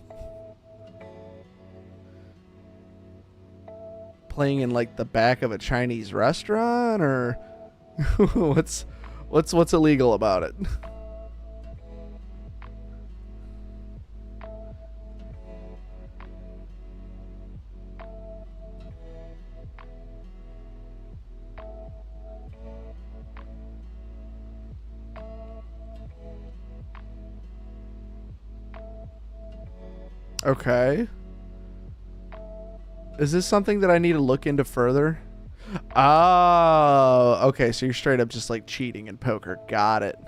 [SPEAKER 1] Playing in like the back of a Chinese restaurant, or what's illegal about it? Okay. Is this something that I need to look into further? Oh, okay. So you're straight up just like cheating in poker. Got it.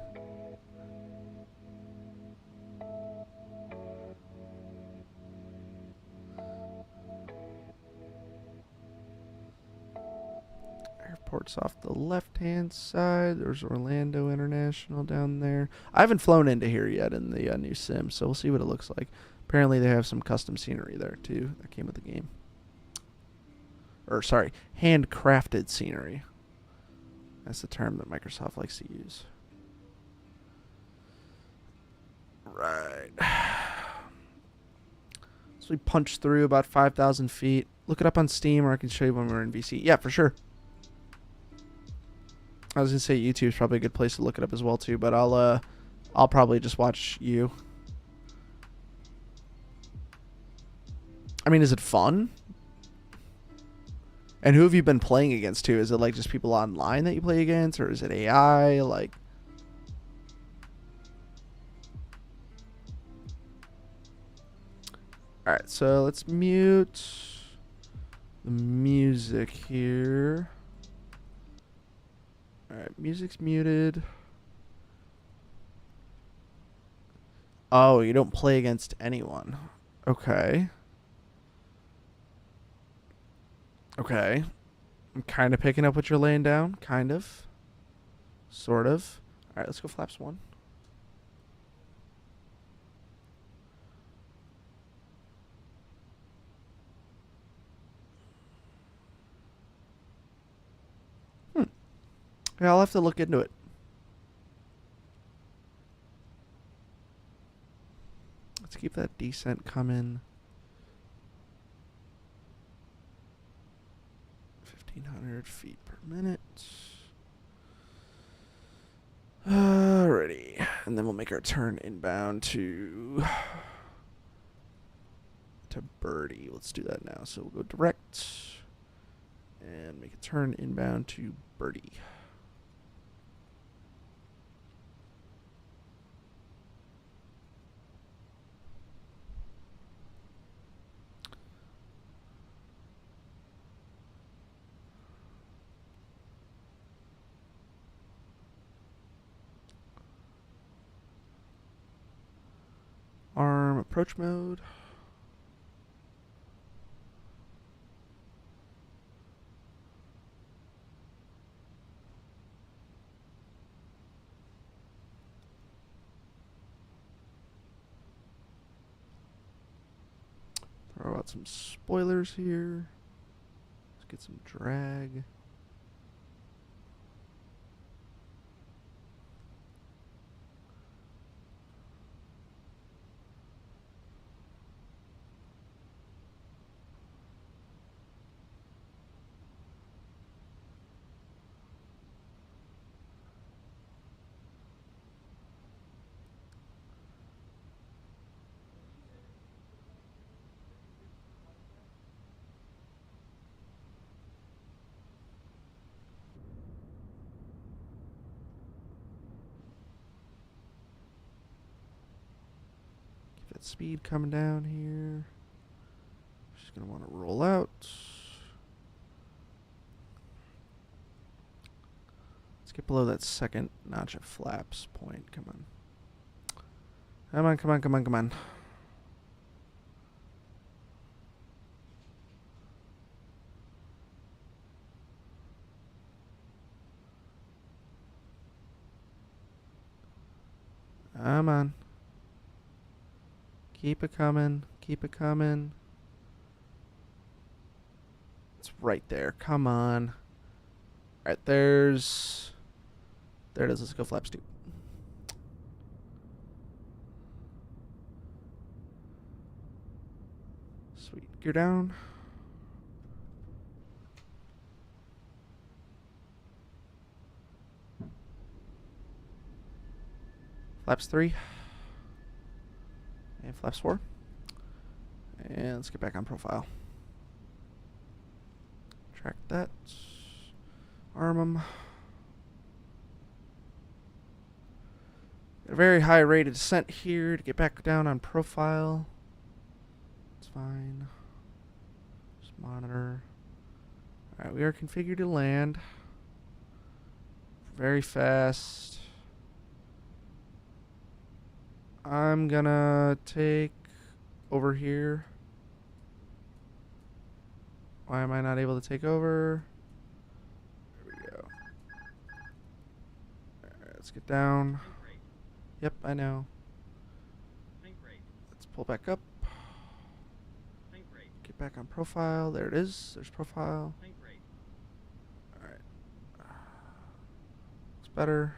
[SPEAKER 1] Airport's off the left-hand side. There's Orlando International down there. I haven't flown into here yet in the new sim, so we'll see what it looks like. Apparently they have some custom scenery there too that came with the game. Or sorry, handcrafted scenery. That's the term that Microsoft likes to use. Right. So we punched through about 5,000 feet. Look it up on Steam, or I can show you when we're in VC. Yeah, for sure. I was gonna say YouTube's probably a good place to look it up as well too, but I'll probably just watch you. I mean, is it fun? And who have you been playing against too? Is it like just people online that you play against, or is it AI? Like, all right, so let's mute the music here. All right, music's muted. Oh, you don't play against anyone. Okay. Okay. I'm kind of picking up what you're laying down. Kind of. Sort of. All right, let's go flaps 1. Yeah, I'll have to look into it. Let's keep that descent coming. 1,500 feet per minute. Alrighty. And then we'll make our turn inbound to Birdie. Let's do that now. So we'll go direct and make a turn inbound to Birdie. Arm approach mode. Throw out some spoilers here. Let's get some drag. speed coming down here. She's going to want to roll out. Let's get below that second notch of flaps point. Come on. Come on, come on, come on, come on. Come on. Keep it coming. Keep it coming. It's right there. Come on. Alright, there's... There it is. Let's go flaps 2. Sweet. Gear down. Flaps 3. And flaps 4. And let's get back on profile. Track that. Arm them. A very high rate of descent here to get back down on profile. It's fine. Just monitor. Alright, we are configured to land. Very fast. I'm gonna take over here. Why am I not able to take over? There we go. Alright, let's get down. Yep, I know. Let's pull back up. Get back on profile. There it is. There's profile. Alright. It's better.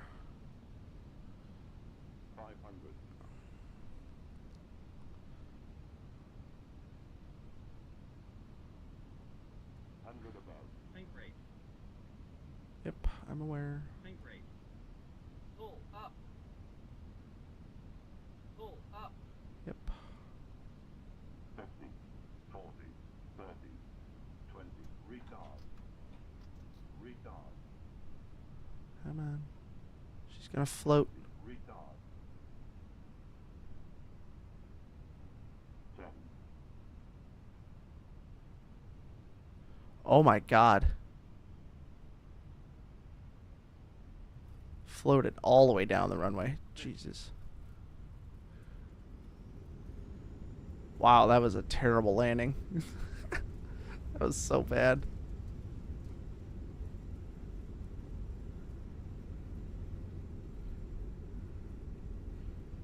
[SPEAKER 4] 500. Above.
[SPEAKER 1] Yep, I'm aware.
[SPEAKER 5] Pull up. Pull up.
[SPEAKER 1] Yep.
[SPEAKER 4] 50, 40, 30, 20. Retard. Retard.
[SPEAKER 1] Come on. She's gonna float.
[SPEAKER 4] Retard. 7.
[SPEAKER 1] Oh my god. Floated all the way down the runway. Jesus. Wow, that was a terrible landing. That was so bad.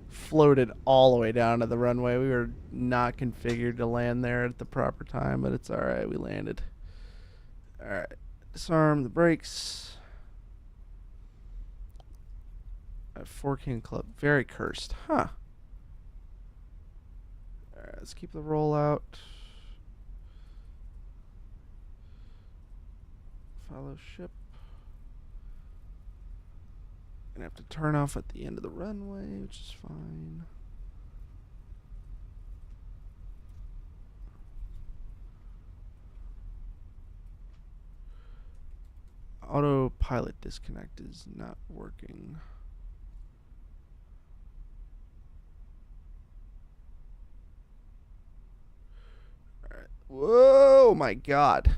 [SPEAKER 1] Floated all the way down to the runway. We were not configured to land there at the proper time, but it's alright. We landed. Alright. Disarm the brakes. 4King Club. Very cursed. Huh. Alright, let's keep the rollout. Follow ship. Gonna have to turn off at the end of the runway, which is fine. Autopilot disconnect is not working. Alright. Whoa, my god.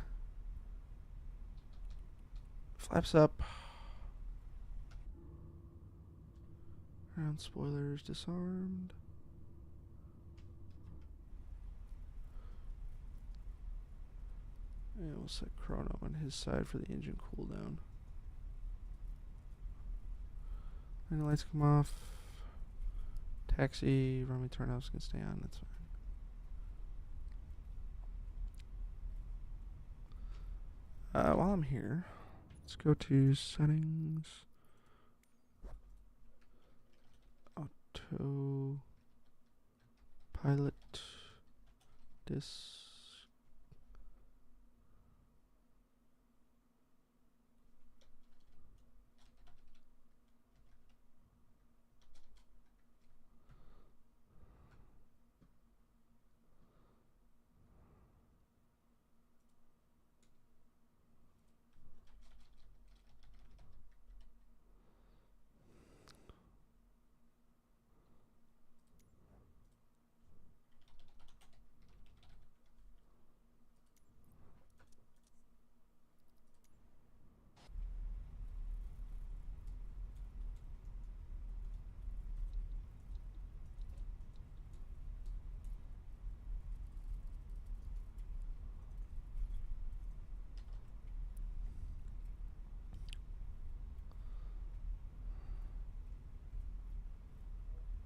[SPEAKER 1] Flaps up. Ground spoilers disarmed. And we'll set chrono on his side for the engine cooldown. And the lights come off. Taxi, runway turnoffs can stay on, that's fine. While I'm here, let's go to settings. Auto pilot disc.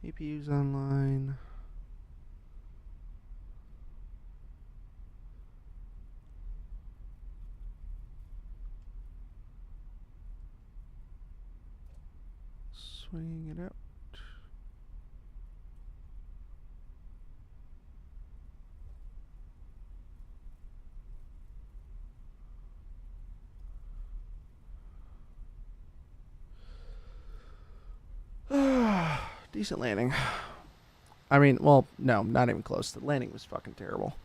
[SPEAKER 1] APU's online. Swing it out. Decent landing. I mean, well, no, not even close. The landing was fucking terrible.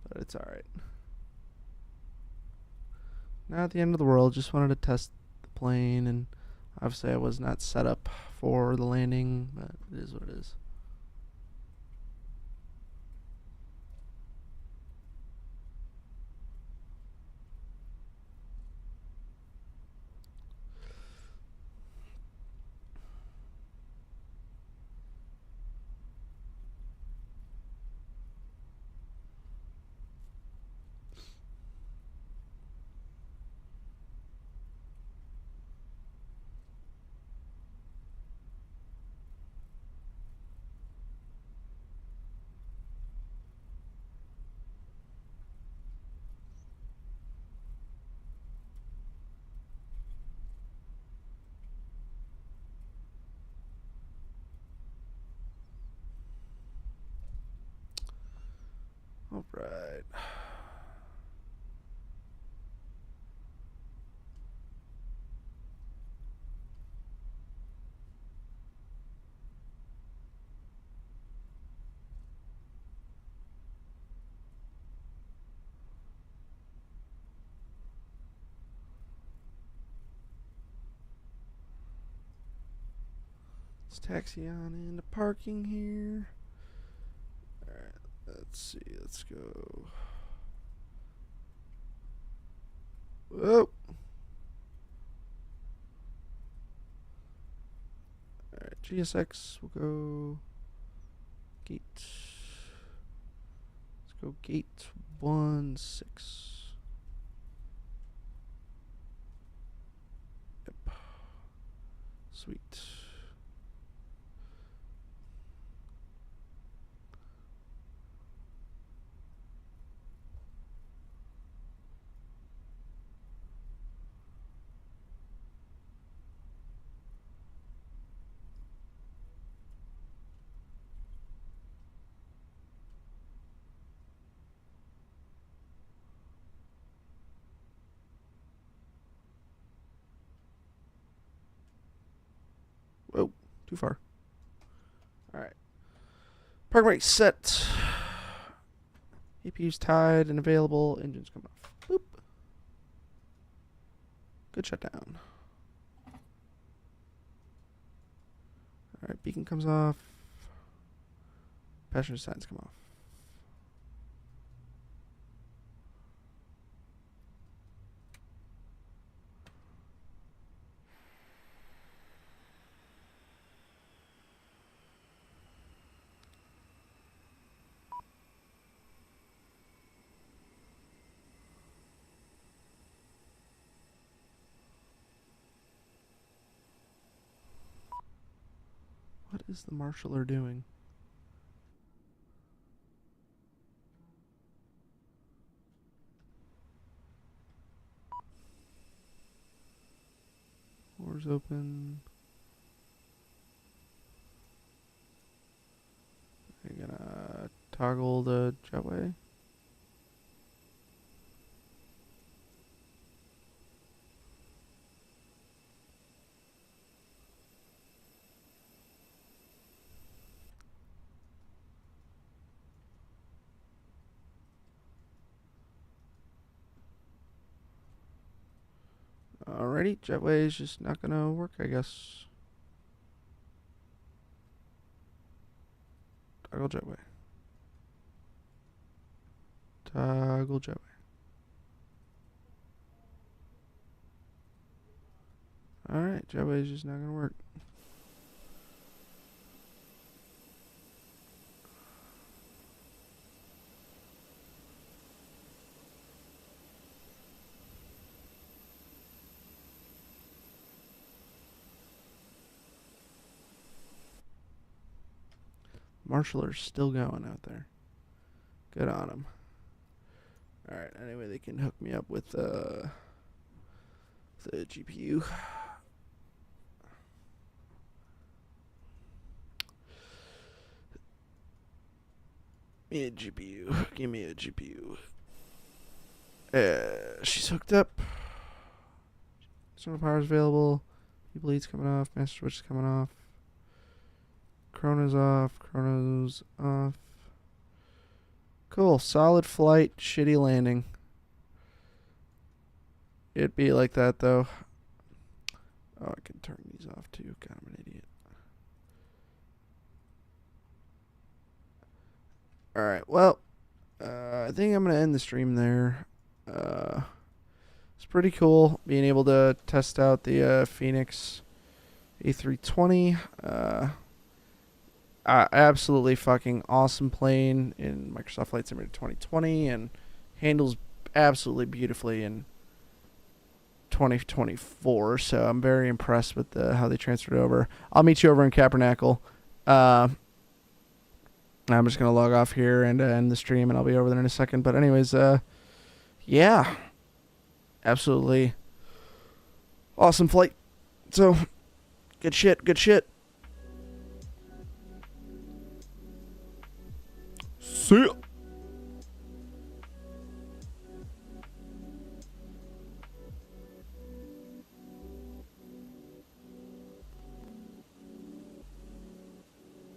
[SPEAKER 1] But it's alright. Not at the end of the world. Just wanted to test the plane, and obviously I was not set up for the landing, but it is what it is. All right. Let's taxi on into parking here. Alright, let's see. Let's go. Whoa. Alright, GSX. We'll go gate. Let's go gate 16. Yep. Sweet. Whoa, too far. Alright. Park brake set. APU's tied and available. Engines come off. Boop. Good shutdown. Alright, beacon comes off. Passenger signs come off. What is the marshaller doing? Doors open. Are you gonna toggle the jetway? Alrighty, jetway is just not gonna work, I guess. Toggle jetway. Toggle jetway. Alright, jetway is just not gonna work. Marshaller's still going out there. Good on them. All right. Anyway, they can hook me up with the GPU. Give me a GPU. Give me a GPU. She's hooked up. External power is available. People leads coming off. Master switch is coming off. Chrono's off. Chrono's off. Cool. Solid flight. Shitty landing. It'd be like that though. Oh, I can turn these off too. God, I'm an idiot. Alright, well, I think I'm going to end the stream there. It's pretty cool being able to test out the Fenix A320. Absolutely fucking awesome plane in Microsoft Flight Simulator 2020 and handles absolutely beautifully in 2024. So I'm very impressed with how they transferred over. I'll meet you over in Capernacle. I'm just going to log off here and end the stream, and I'll be over there in a second. But anyways, yeah. Absolutely awesome flight. So, good shit, good shit. See ya.